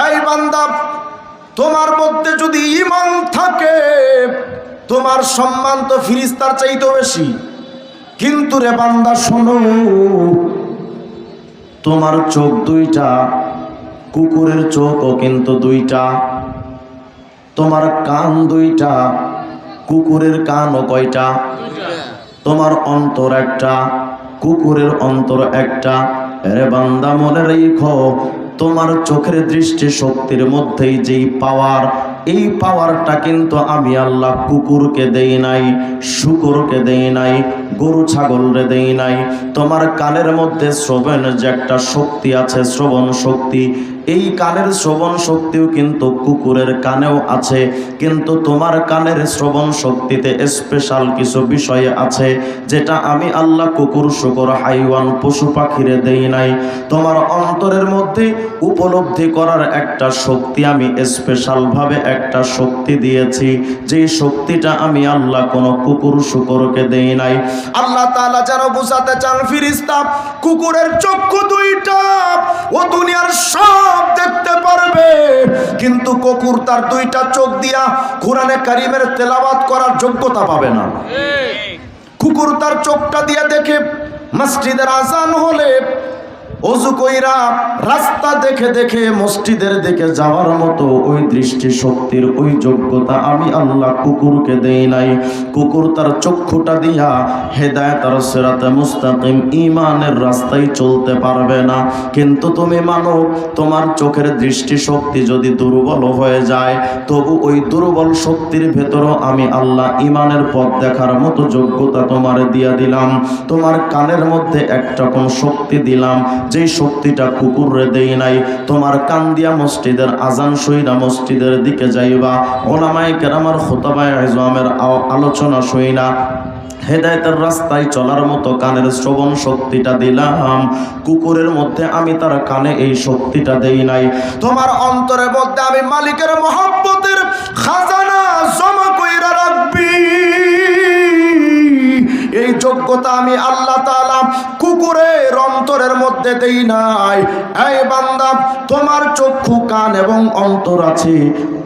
এই বান্দা, তোমার মধ্যে যদি ঈমান থাকে তোমার সম্মান তো ফেরেশতার চাইতেও বেশি। কিন্তু রে বান্দা শোনো, তোমার চোখ দুইটা, কুকুরের চোখও কিন্তু দুইটা। তোমার কান দুইটা, কুকুরের কানও কয়টা? তোমার অন্তর একটা, কুকুরের অন্তর একটা। রে বান্দা মনে রেখো, তোমার চোখের দৃষ্টি শক্তির মধ্যেই যেই পাওয়ার, এই পাওয়ারটা কিন্তু আমি আল্লাহ কুকুরকে দেই নাই, শূকরকে দেই নাই, গরু ছাগলরে দেই নাই। তোমার কানের মধ্যে শ্রবণের যে একটা শক্তি আছে, শ্রবণ শক্তি, এই কানের শ্রবণ শক্তিও কিন্তু কুকুরের কানেও আছে। কিন্তু তোমার কানের শ্রবণ শক্তিতে স্পেশাল কিছু বিষয় আছে যেটা আমি আল্লাহ কুকুর, শূকর, হাইওয়ান, পশু পাখিরে দেই নাই। তোমার অন্তরের মধ্যে উপলব্ধি করার একটা শক্তি আমি স্পেশাল ভাবে একটা শক্তি দিয়েছি, যে শক্তিটা আমি আল্লাহ কোনো কুকুর, শূকরকে দেই নাই। আল্লাহ তাআলা যেন বুঝাতে চান, ফেরেশতা কুকুরের চক্ষু দুইটা, ও দুনিয়ার সব দেখতে পারবে, কিন্তু কুকুর তার দুইটা চোখ দিয়া কোরআনে কারীমের তেলাওয়াত করার যোগ্যতা পাবে না। কুকুর তার চোখটা দিয়া দেখে মসজিদের আজান হলে ওযু কইরা রাস্তা দেখে দেখে মসজিদের দিকে যাওয়ার মতো ওই দৃষ্টি শক্তির ওই যোগ্যতা আমি আল্লাহ কুকুরকে দেই নাই। কুকুর তার চক্ষুটা দিয়া হেদায়েত আর সিরাতে মুস্তাকিম ঈমানের রাস্তায় চলতে পারবে না। কিন্তু তুমি মানো, তোমার চোখের দৃষ্টি শক্তি যদি দুর্বল হয়ে যায়, তবু ওই দুর্বল শক্তির ভেতরও আমি আল্লাহ ঈমানের পথ দেখার মতো যোগ্যতা তোমার দিয়া দিলাম। তোমার কানের মধ্যে একটা কোন শক্তি দিলাম, যে শক্তিটা কুকুররে দেই নাই। তোমার কান দিয়া মসজিদের আজান শুইনা মসজিদের দিকে যাইবা, ওলামায়ে কেরামের খুতবায়ে ইজমের আলোচনা শুইনা হেদায়েতের রাস্তায় চলার মতো কানের শ্রবণ শক্তিটা দিলাম। কুকুরের মধ্যে আমি তার কানে এই শক্তিটা দেই নাই। তোমার অন্তরের মধ্যে আমি মালিকের মহব্বতের খাজানা জমা কইরা রাখবি, এই যোগ্যতা আমি আল্লাহ তাআলা কুকুরের অন্তরের মধ্যে দেই নাই। এই বান্দা, তোমার চক্ষু, কান এবং অন্তর আছে,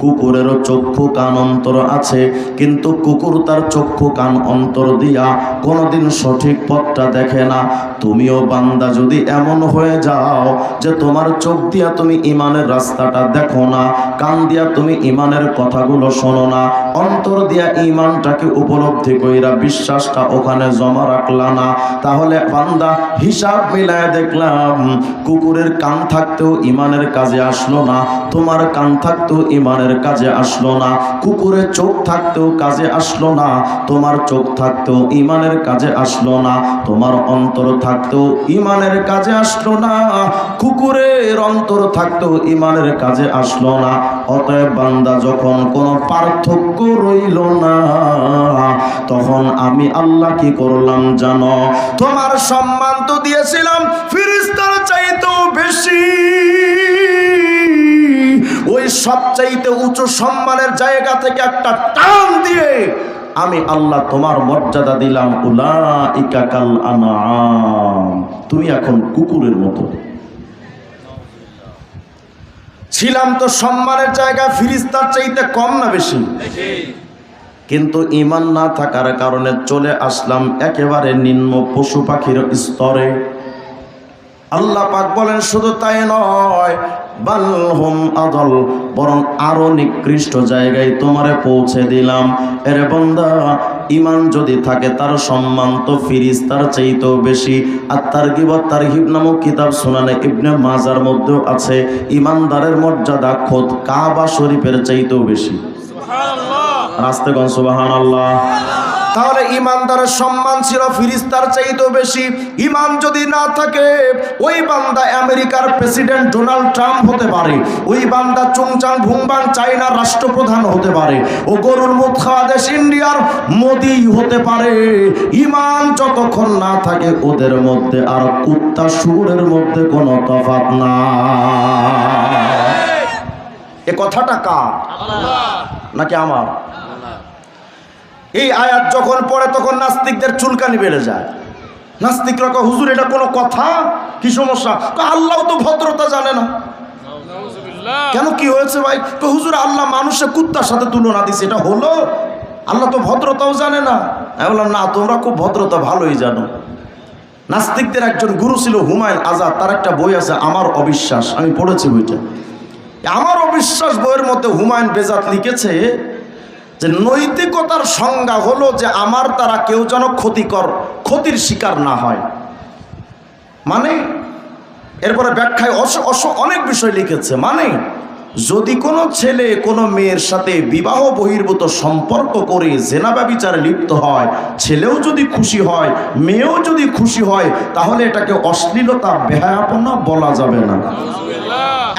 কুকুরেরও চক্ষু, কান, অন্তর আছে, কিন্তু কুকুর তার চক্ষু, কান, অন্তর দিয়া কোনোদিন সঠিক পথটা দেখে না। তুমিও বান্দা যদি এমন হয়ে যাও যে তোমার চোখ দিয়া তুমি ঈমানের রাস্তাটা দেখো না, কান দিয়া তুমি ঈমানের কথাগুলো শোনো না, অন্তর দিয়া ঈমানটাকে উপলব্ধি কইরা বিশ্বাসটা ওখানে জমা রাখলা না, তাহলে বান্দা হিসাব মিলায় দেখলাম কুকুরের কান থাকতেও ঈমানের কাজে আসলো না, তোমার কান থাকতেও ঈমানের কাজে আসলো না, কুকুরের চোখ থাকতেও কাজে আসলো না, তোমার চোখ থাকতেও ঈমানের কাজে আসলো না, তোমার অন্তর থাকতেও ঈমানের কাজে আসলো না, কুকুরের অন্তর থাকতেও ঈমানের কাজে আসলো না। অতএব বান্দা, যখন কোনো পার্থক্য রইল না, তখন আমি আল্লাহ কি করলাম জানো? তোমার সম্মান তো দিয়েছিলাম ফেরেশতার চাইতেও বেশি। ওই সবচাইতে উঁচু সম্মানের জায়গা থেকে একটা টান দিয়ে আমি আল্লাহ তোমার মর্যাদা দিলাম, উলাইকা কাল আনআম, তুমি এখন কুকুরের মতো। ছিলাম তো সম্মানের জায়গায় ফেরেশতার চাইতে কম না বেশি? কিন্তু ঈমান না থাকার কারণে চলে আসলাম একেবারে নিম্ন পশু পাখির স্তরে। আল্লাহ পাক বলেন, শুধু তাই নয়, বাল হুম আদল, বরং আরো নিকৃষ্ট জায়গায় তোমারে পৌঁছে দিলাম। এরে বান্দা, ঈমান যদি থাকে তার সম্মান তো ফেরেশতার চাইতেও বেশি। আর তারগিব ওয়াত তারহিব নামক কিতাব সুনানে ইবনে মাজার মধ্যেও আছে, ঈমানদারের মর্যাদা খোদ কাবা শরীফের চাইতেও বেশি। সুবহানাল্লাহ, রাস্তাগণ সুবহানাল্লাহ। তাহলে ঈমানদারের সম্মান ছিল ফেরেশতার চাইতেও বেশি। ঈমান যদি না থাকে, ওই বান্দা আমেরিকার প্রেসিডেন্ট ডোনাল্ড ট্রাম্প হতে পারে, ওই বান্দা চুংচাং ভুংবাং চায়নার রাষ্ট্রপ্রধান হতে পারে, ও গরুর মুখ খাওয়া দেশ ইন্ডিয়ার মোদি হতে পারে। ঈমান যতক্ষণ না থাকে, ওদের মধ্যে আর কুত্তা শুয়োরের মধ্যে কোনো তফাৎ না। এ কথাটা কার? নাকি আমার? এই আয়াত যখন পড়ে তখন নাস্তিকদের চুলকানি বেড়ে যায়। নাস্তিকরা কয়, হুজুর এটা কোনো কথা? কি সমস্যা? আল্লাহ তো ভদ্রতা জানে না। কেন কি হয়েছে ভাই? তো হুজুর আল্লাহ মানুষের কুত্তার সাথে তুলনা দিছে, এটা হলো? আল্লাহ তো ভদ্রতাও জানে না। আমি বললাম না, তোমরা খুব ভদ্রতা ভালোই জানো। নাস্তিকদের একজন গুরু ছিল হুমায়ুন আজাদ, তার একটা বই আছে আমার অবিশ্বাস, আমি পড়েছি বইটা। আমার অবিশ্বাস বইয়ের মধ্যে হুমায়ুন বেজাত লিখেছে যে নৈতিকতার সংজ্ঞা হলো যে আমার দ্বারা কেউ যেন ক্ষতির শিকার না হয়। মানে এরপরে ব্যাখ্যায় অনেক বিষয় লিখেছে। মানে যদি কোনো ছেলে কোনো মেয়ের সাথে বিবাহ বহির্ভূত সম্পর্ক করে জেনা ব্যভিচারে লিপ্ত হয়, ছেলেও যদি খুশি হয় মেয়েও যদি খুশি হয়, তাহলে এটাকে অশ্লীলতা বেহায়াপনা বলা যাবে না।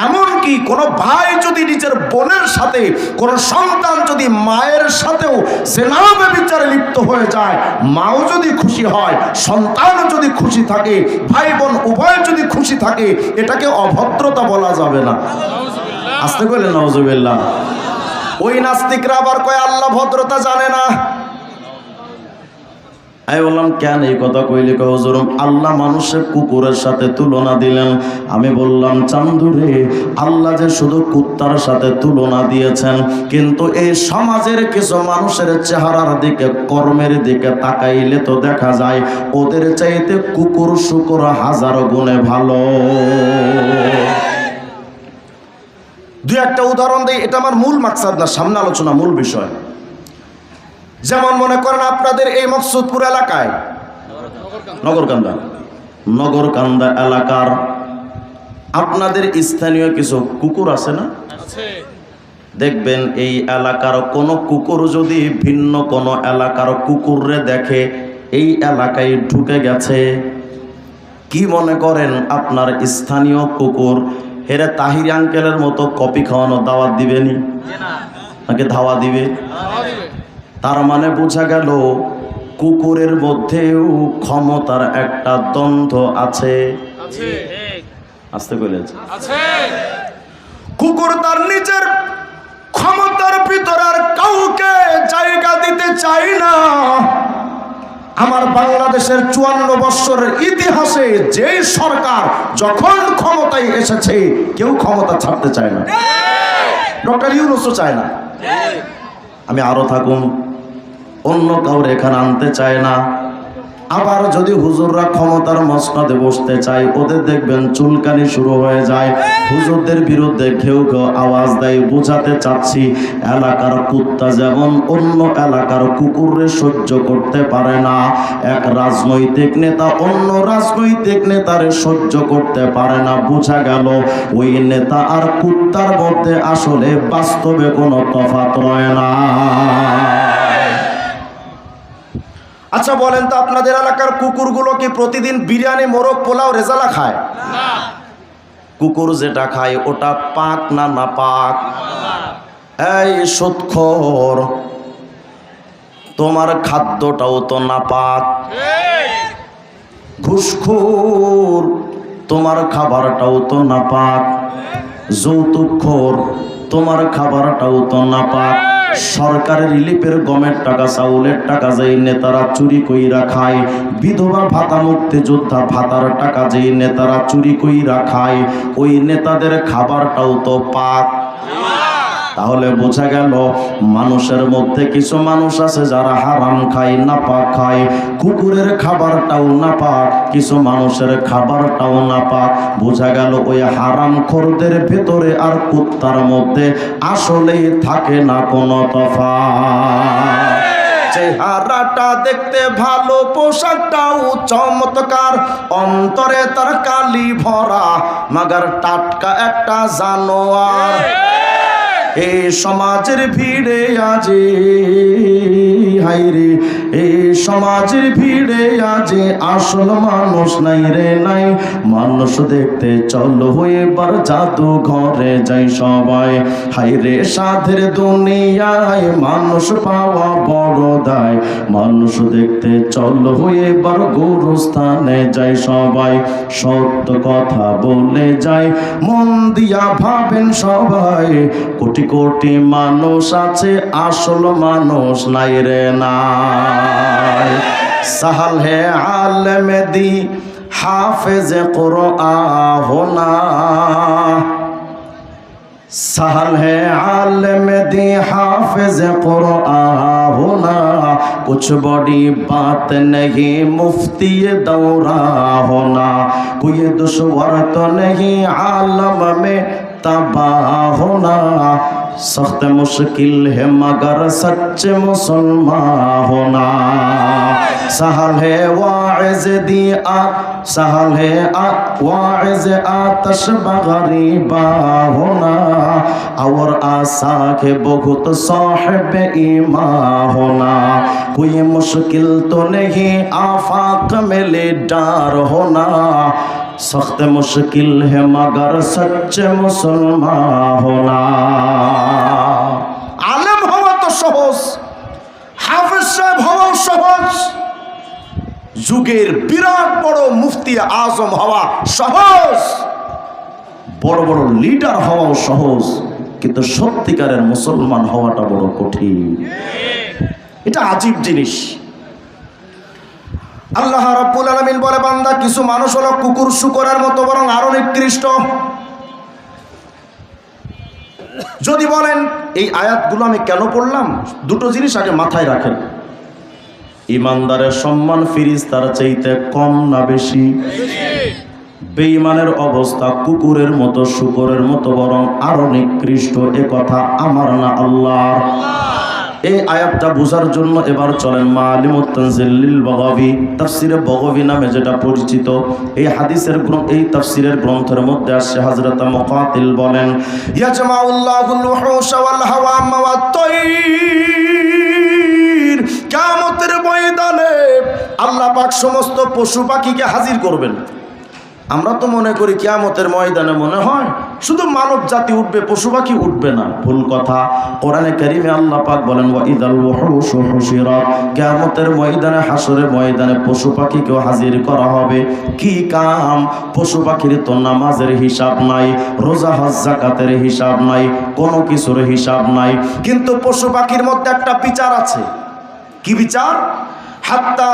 এমনকি কোনো ভাই যদি নিজের বোনের সাথে, কোনো সন্তান যদি মায়ের সাথেও জেনা ব্যভিচারে লিপ্ত হয়ে যায়, মাও যদি খুশি হয়, সন্তানও যদি খুশি থাকে, ভাই বোন উভয় যদি খুশি থাকে, এটাকে অভদ্রতা বলা যাবে না। আসতে কইলে নাউজুবিল্লাহ। ওই নাস্তিকরা আবার কয় আল্লাহ ভদ্রতা জানে না। আমি বললাম কেন এই কথা কইলে? হুজুর আল্লাহ মানুষের কুকুরের সাথে তুলনা দিলেন। আমি বললাম চান্দুরে, আল্লাহ যে শুধু কুত্তার সাথে তুলনা দিয়েছেন, কিন্তু এই সমাজের কিছু মানুষের চেহারার দিকে, কর্মের দিকে তাকাইলে তো দেখা যায় ওদের চাইতে কুকুর শুকুর হাজার গুণে ভালো। দুই একটা উদাহরণ দেই, এটা আমার মূল মাকসাদ না, সামনে আলোচনা মূল বিষয়। যেমন মনে করেন আপনাদের এই মকসুদপুর এলাকায় নগরকান্দা এলাকার আপনাদের স্থানীয় কিছু কুকুর আছে না? দেখবেন এই এলাকার কোনো কুকুর যদি ভিন্ন কোনো এলাকার কুকুররে দেখে এই এলাকায় ঢুকে গেছে, কি মনে করেন আপনার স্থানীয় কুকুর হেরে তাহির আঙ্কেলের মতো কপি খাওয়ানো দাওয়াত দিবেনি নাকি ধাওয়া দিবে? তার মানে বোঝা গেল কুকুরের মধ্যেও ক্ষমতার একটা দ্বন্দ্ব আছে। আসতে কইলেছে কুকুর তার নিজের ক্ষমতার ভিতর আর কাউকে জায়গা দিতে চায় না। আমার বাংলাদেশের 54 বছরের ইতিহাসে যে সরকার যখন ক্ষমতায় এসেছে কেউ ক্ষমতা ছাড়তে চায় না। ডক্টর ইউনূসও চায় না আমি আরো থাকুন, অন্য কাউরে এখানে আনতে চায় না। আবার যদি হুজুররা ক্ষমতার মসনদে বসতে চায়, ওদের দেখবেন চুলকানি শুরু হয়ে যায়। হুজুরদের বিরুদ্ধে কেউ কেউ আওয়াজ দেয়। বোঝাতে চাচ্ছি এলাকার কুত্তা যেমন অন্য এলাকার কুকুরে সহ্য করতে পারে না, এক রাজনৈতিক নেতা অন্য রাজনৈতিক নেতারে সহ্য করতে পারে না। বোঝা গেল ওই নেতা আর কুত্তার মধ্যে আসলে বাস্তবে কোনো তফাৎ রয় না। আচ্ছা বলেন তো, আপনাদের এলাকার কুকুরগুলো কি প্রতিদিন বিরিয়ানি, মোরগ, পোলাও, রেজালা খায়? কুকুর যেটা খায় ওটা পাক না নাপাক? এই সুদখোর, তোমার খাদ্যটাও তো নাপাক। ঘুষখোর, তোমার খাবারটাও তো নাপাক। যৌতুকখোর, তোমার খাবারটাও তো নাপাক। সরকারের রিলিফের গমের টাকা, চাউলের টাকা যেই নেতারা চুরি কইরা খায়, বিধবা ভাতা, মুক্তিযোদ্ধা ভাতার টাকা যেই নেতারা চুরি কইরা খায়, ওই নেতাদের খাবারটাও তো পাক। তাহলে বোঝা গেল মানুষের মধ্যে কিছু মানুষ আছে যারা হারাম খায়, নাপাক খায়। কুকুরের খাবারটাও নাপাক, কিছু মানুষের খাবারটাও নাপাক। বোঝা গেল ওই হারামখোরদের ভেতরে আর কুত্তার মধ্যে আসলেই থাকে না কোনো তফাৎ। চেহারাটা দেখতে ভালো, পোশাকটাও চমৎকার, অন্তরে তার কালি ভরা, মাগার টাটকা একটা জানোয়ার। এই সমাজের ভিড়ে আজি হাইরে, এই সমাজের ভিড়ে আজি আসল মানুষ নাই রে নাই। মানুষ দেখতে চলো এবার জাদু ঘরে যাই সবাই। হাইরে সাধের দুনিয়ায় মানুষ পাওয়া বড় দায়। মানুষ দেখতে চলো এবার গুরুস্থানে যাই সবাই। সত্য কথা বলে যাই, মন দিয়া ভাবেন সবাই। কোটি কোটি মানুষ আছে, আসল মানুষ নাই রে নাই। সাহাল হে আলেমে দি হাফেজে কুরআন হোনা, सहल है आलिम दी हाफिज कुरआन होना, कुछ बड़ी बात नहीं मुफ्ती दौरा होना, कोई दुश्वार तो नहीं आलम में तबाह होना, सख्त मुश्किल है मगर सच्चे मुसलमान होना। सहल है वाइज दी सहल है वाइज आतश बगरीबा होना, और आसा के बहुत साहिब ईमान होना, कोई मुश्किल तो नहीं आफाक में ले डार होना, सख्त मुश्किल है मगर सच्चे मुसलमान होना। आलम हवा तो सहज, हाफिज साहेब हওয়া সহজ, যুগের বিরাট বড় মুফতি আজম হওয়া সহজ, বড় বড় লিডার হওয়াও সহজ, কিন্তু সত্যিকারের মুসলমান হওয়াটা বড় কঠিন। এটা আজীব জিনিস। আল্লাহ রাব্বুল আলামিন বলে, বান্দা কিছু মানুষ হলো কুকুর শুকরের মতো, বরং আরো নিকৃষ্ট। যদি বলেন এই আয়াতগুলো আমি কেন পড়লাম, দুটো জিনিস আগে মাথায় রাখেন। ইমানদারের সম্মান ফেরেশতার চাইতে কম না বেশি? বেঈমানের অবস্থা কুকুরের মতো শুকরের মতো, বরং আরো নিকৃষ্ট। এ কথা আমার না আল্লাহর। এই আয়াতটা বোঝার জন্য এবার চলেন মাআলিমুত তানজিল বগাবী, তাফসিরে বগাবী নামে যেটা পরিচিত, এই হাদিসের এই তাফসিরের গ্রন্থের মধ্যে আসছে হযরত মুকাতিল বলেন, ইয়াজমাউল্লাহুল ওয়াহুশা ওয়াল হাওয়াম ওয়াত তায়র, কিয়ামতের ময়দানে আল্লাহ পাক সমস্ত পশু পাখিকে হাজির করবেন। আমরা তো মনে করি কিয়ামতের ময়দানে মনে হয় শুধু মানব জাতি উঠবে, পশু পাখি উঠবে না। ভুল কথা। কোরআনে কারীমে আল্লাহ পাক বলেন, ওয়া ইযাল ওয়াহুশু হুশিরাত, কিয়ামতের ময়দানে, হাসরের ময়দানে পশু পাখিকেও হাজির করা হবে। কি কাম? পশু পাখির তো নামাজের হিসাব নাই, রোজা হজ যাকাতের হিসাব নাই, কোনো কিছুর হিসাব নাই, কিন্তু পশু পাখির মধ্যে একটা বিচার আছে। কি বিচার? হাত্তা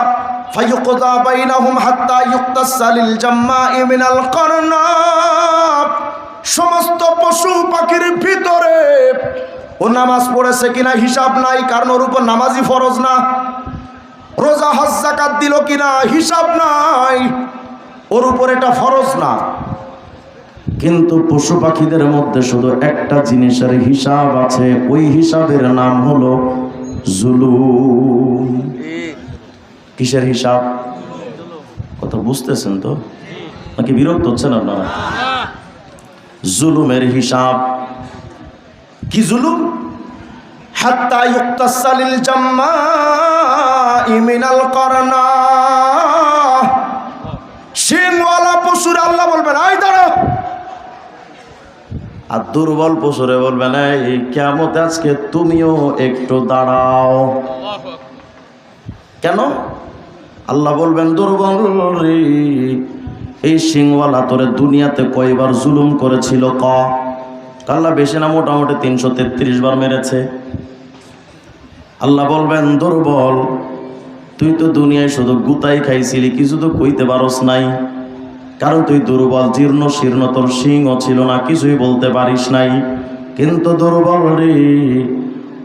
ফায়ুকযা বাইনাহুম হাত্তা ইউক্তাসালিল জাম্মা'i মিনাল কারনাব, সমস্ত পশু পাখির ভিতরে ও নামাজ পড়েছে কিনা হিসাব নাই, কারণ ওর উপর নামাজই ফরজ না। রোজা হজ যাকাত দিল কিনা হিসাব নাই, ওর উপর এটা ফরজ না। কিন্তু পশু পাখিদের মধ্যে শুধু একটা জিনিসের হিসাব আছে, ওই হিসাবের নাম হলো জুলুম। কিসের হিসাব? কথা বুঝতেছেন তো নাকি বিরক্ত হচ্ছেন আপনারা? জুলুমের হিসাব। কি জুলুম? হাত্তা ইউক্তাসালিল জাম্মা'i মিনাল কারনা, শিংওয়ালা পশুর আল্লাহ বলবেন আই দাঁড়াও, আর দুর্বল পশুরে বলবেন এই কিয়ামত আজকে তুমিও একটু দাঁড়াও। কেন? আল্লাহ বলবেন, দুর্বল রে, এই সিংওয়ালা তোরে দুনিয়াতে কয়বার জুলুম করেছিল ক? আল্লাহ বেশি না মোটামুটি 333 বার মেরেছে। আল্লাহ বলবেন, দুর্বল, তুই তো দুনিয়ায় শুধু গুতাই খাইছিলি, কিছু তো কইতে পারস নাই, কারণ তুই দুর্বল, জীর্ণ শীর্ণ, তোর সিংও ছিল না, কিছুই বলতে পারিস নাই। কিন্তু দুর্বল রে,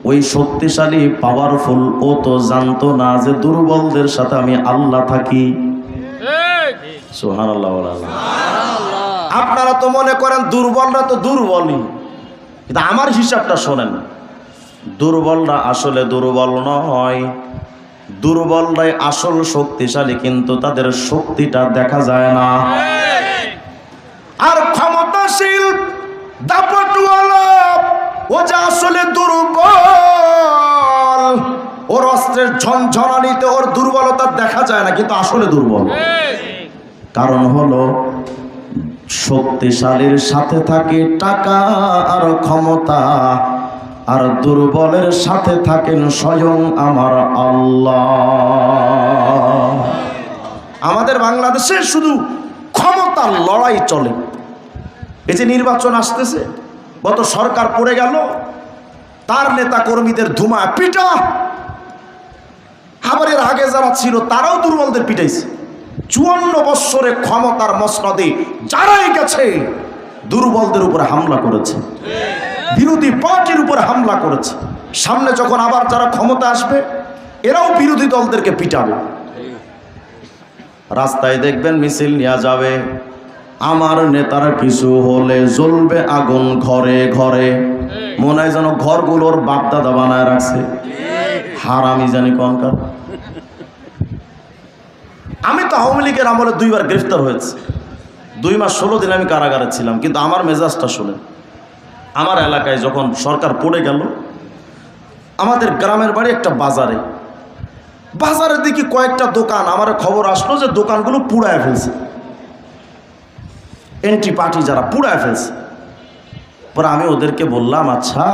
ওই শক্তিশালী পাওয়ারফুল ও তো জানতো না যে দুর্বলদের সাথে আমি আল্লাহ থাকি। সুবহানাল্লাহ। আপনারা তো মনে করেন দুর্বলরা তো দুর্বলই, কিন্তু আমার হিসাবটা শোনেন, দুর্বলরা আসলে দুর্বল নয়, দুর্বলরাই আসল শক্তিশালী, কিন্তু তাদের শক্তিটা দেখা যায় না। আর ক্ষমতাশীল দাপটওয়ালা ও যা আসলে দুর্বল, ওর অস্ত্রের ঝনঝনানিতে ওর দুর্বলতা দেখা যায় না, কিন্তু আসলে দুর্বল। কারণ হলো শক্তিশালীর সাথে থাকে টাকা আর ক্ষমতা, আর দুর্বলের সাথে থাকেন স্বয়ং আমার আল্লাহ। আমাদের বাংলাদেশে শুধু ক্ষমতার লড়াই চলে। এই যে নির্বাচন আসতেছে, গত সরকার পড়ে গেল, তার নেতা কর্মীদের ধুমা পিটা, আবার এর আগে যারা ছিল তারাও দুর্বলদের পিটাইছে। 54 বৎসরে ক্ষমতার মসনদে যারাই গেছে দুর্বলদের উপরে হামলা করেছে। বিরোধী পার্টির উপরে হামলা করেছে। সামনে যখন আবার যারা ক্ষমতা আসবে এরাও বিরোধী দলদেরকে পিটাবে। রাস্তায় দেখবেন মিছিল নিয়ে যাবে, আমার নেতারা কিছু হলে জ্বলবে আগুন ঘরে ঘরে। মনে হয় যেন ঘরগুলোর বাপদাদা বানায় রাখছে। হারামি জানি কনকার। আমি তো আওয়ামী লীগের আমলে 2 বার গ্রেফতার হয়েছে। 2 মাস 16 দিন আমি কারাগারে ছিলাম। কিন্তু আমার মেজাজটা শুনে, আমার এলাকায় যখন সরকার পড়ে গেল, আমাদের গ্রামের বাড়ি একটা বাজারে, বাজারে দেখি কয়েকটা দোকান, আমার খবর আসলো যে দোকানগুলো পুড়ায় ফেলছে, এন্ট্রি পার্টি যারা পুড়ায় ফেলছে। পরে আমি ওদেরকে বললাম, আচ্ছা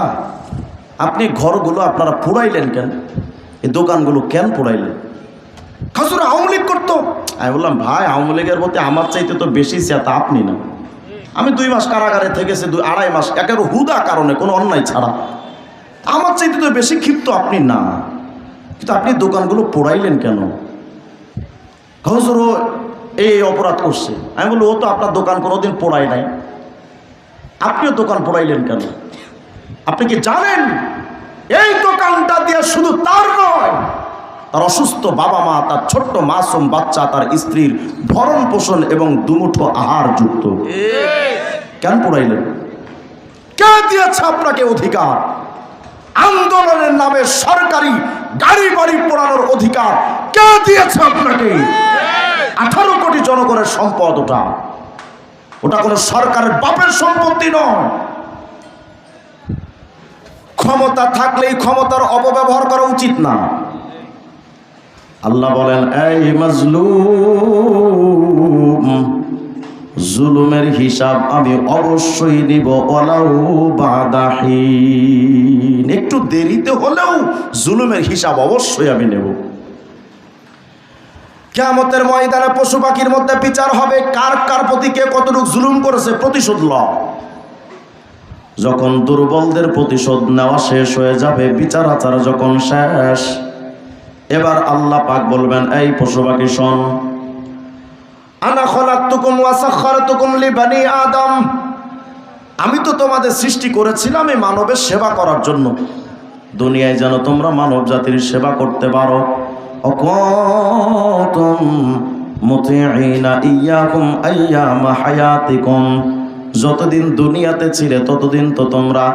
আপনি ঘরগুলো আপনারা পুড়াইলেন কেন, এই দোকানগুলো কেন পুড়াইলেন? খাসুরা আওয়ামী লীগ করতো। আমি বললাম, ভাই আওয়ামী লীগের মধ্যে আমার চাইতে তো বেশি চেতা আপনি না। আমি 2 মাস কারাগারে থেকেছি, 2-2.5 মাস একেবারে হুদা কারণে, কোনো অন্যায় ছাড়া। আমার চাইতে তো বেশি ক্ষিপ্ত আপনি না, কিন্তু আপনি দোকানগুলো পোড়াইলেন কেন? হুজুর এই অপরাধ করছে। আমি বললো, ও তো আপনার দোকান কোনোদিন পোড়ায় নাই, আপনিও দোকান পোড়াইলেন কেন? আপনি কি জানেন এই দোকানটা দিয়ে শুধু তার নয়, তার অসুস্থ বাবা মা, তার ছোট্ট মাসুম বাচ্চা, তার স্ত্রীর ভরণ পোষণ এবং দুমুঠো আহার যুক্ত। কেন পোড়াইলেন? কে দিয়েছে আপনাকে অধিকার? আন্দোলনের নামে সরকারি গাড়ি বাড়ি পোড়ানোর অধিকার কে দিয়েছে আপনাকে? 18 কোটি জনগণের সম্পদ ওটা, ওটা কোনো সরকারের বাপের সম্পত্তি নয়। ক্ষমতা থাকলেই ক্ষমতার অপব্যবহার করা উচিত না। আল্লাহ বলেন, এই মাজলুম, জুলুমের হিসাব আমি অবশ্যই নিব, ওয়ালাউ বাদাহিন, একটু দেরিতে হলেও জুলুমের হিসাব অবশ্যই আমি নেব। কিয়ামতের ময়দানে পশু পাখির মধ্যে বিচার হবে, কার কার প্রতি কে কতটুকু জুলুম করেছে, প্রতিশোধ লও। যখন দুর্বলদের প্রতিশোধ নেওয়া শেষ হয়ে যাবে, বিচার আচার যখন শেষ, এবার আল্লাহ পাক বলবেন, এই পশু পাখি শোন, আনা খলাকতুকুম ওয়া সাখখারতুকুম লিবানি আদম, আমি তো তোমাদের সৃষ্টি করেছিলাম এই মানবের সেবা করার জন্য, দুনিয়ায় যেন তোমরা মানব জাতির সেবা করতে পারো। অকুনতুম মুতিঈনা ইয়্যাকুম আইয়ামা হায়াতিকুম, যতদিন দুনিয়াতে ছিলে ততদিন তো তোমরা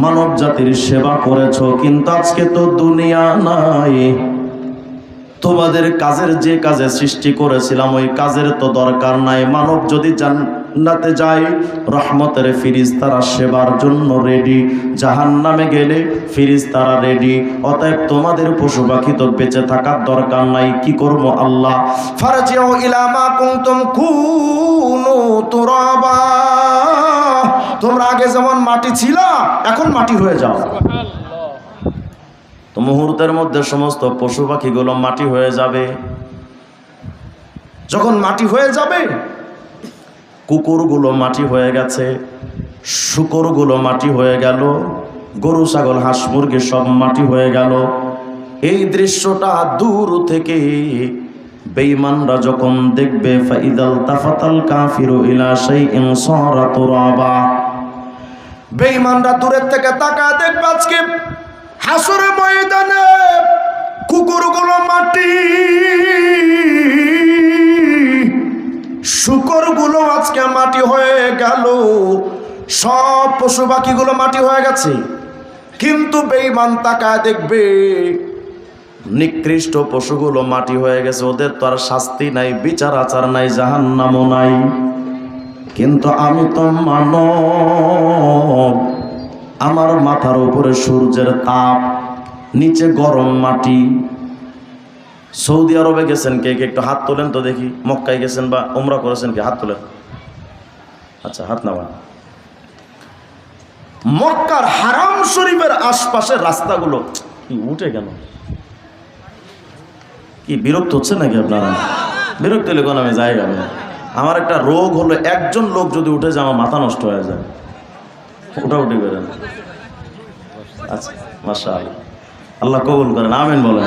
মানব জাতির সেবা করেছো, কিন্তু আজকে তো দুনিয়া নাই, তোমাদের কাজের যে কাজে সৃষ্টি করেছিলাম ওই কাজের তো দরকার নাই। মানব যদি জান্নাতে যায়, রহমতের ফিরিস্তারা সেবার জন্য রেডি, জাহান্নামে গেলে ফিরিস্তারা রেডি। অতএব তোমাদের পশু পাখি তো বেঁচে থাকার দরকার নাই। কি করবো আল্লাহ? ফারজিউ ইলা মা কুনতুম কুনু তুরাবা, তোমরা আগে যেমন মাটি ছিলা এখন মাটি হয়ে যাও। তো মুহূর্তের মধ্যে সমস্ত পশু পাখিগুলো মাটি হয়ে যাবে। যখন মাটি হয়ে যাবে, কুকুরগুলো মাটি হয়ে গেছে, শূকরগুলো মাটি হয়ে গেল, গরু ছাগল হাঁস মুরগি সব মাটি হয়ে গেল। এই দৃশ্যটা দূর থেকে বেঈমানরা যখন দেখবে, ফাইদাল তাফাতাল কাফিরু ইলা শাইইন সারা তুরাবা, বেঈমানরা দূরের থেকে তাকায় দেখবে আজকে হাসরের ময়দানে কুকুরগুলো মাটি, শূকরগুলো আজকে মাটি হয়ে গেল, সব পশু পাখিগুলো মাটি হয়ে গেছে। কিন্তু বেঈমান তাকায় দেখবে নিকৃষ্ট পশুগুলো মাটি হয়ে গেছে, ওদের তো আর শাস্তি নাই, বিচার আচার নাই, জাহান্নামও নাই। কিন্তু আমি তো মানব, আমার মাথার উপরে সূর্যের তাপ, নিচে গরম মাটি। সৌদি আরবে গেছেন কে কে? একটু হাত তোলেন তো দেখি। মক্কায় গেছেন বা উমরা করেছেন কে? হাত তোলেন। আচ্ছা, হাত নামান। মক্কার হারাম শরীফের আশপাশের রাস্তাগুলো কি উঠে কেন? কি বিরক্ত হচ্ছে নাকি আপনারা? বিরক্ত হলে কোন আমি জায়গা নেই। আমার একটা রোগ হলো, একজন লোক যদি উঠে যায় আমার মাথা নষ্ট হয়ে যায়। উঠাউঠি করেন। আচ্ছা, মাশাআল্লাহ, আল্লাহ কবুল করেন, আমিন বলেন।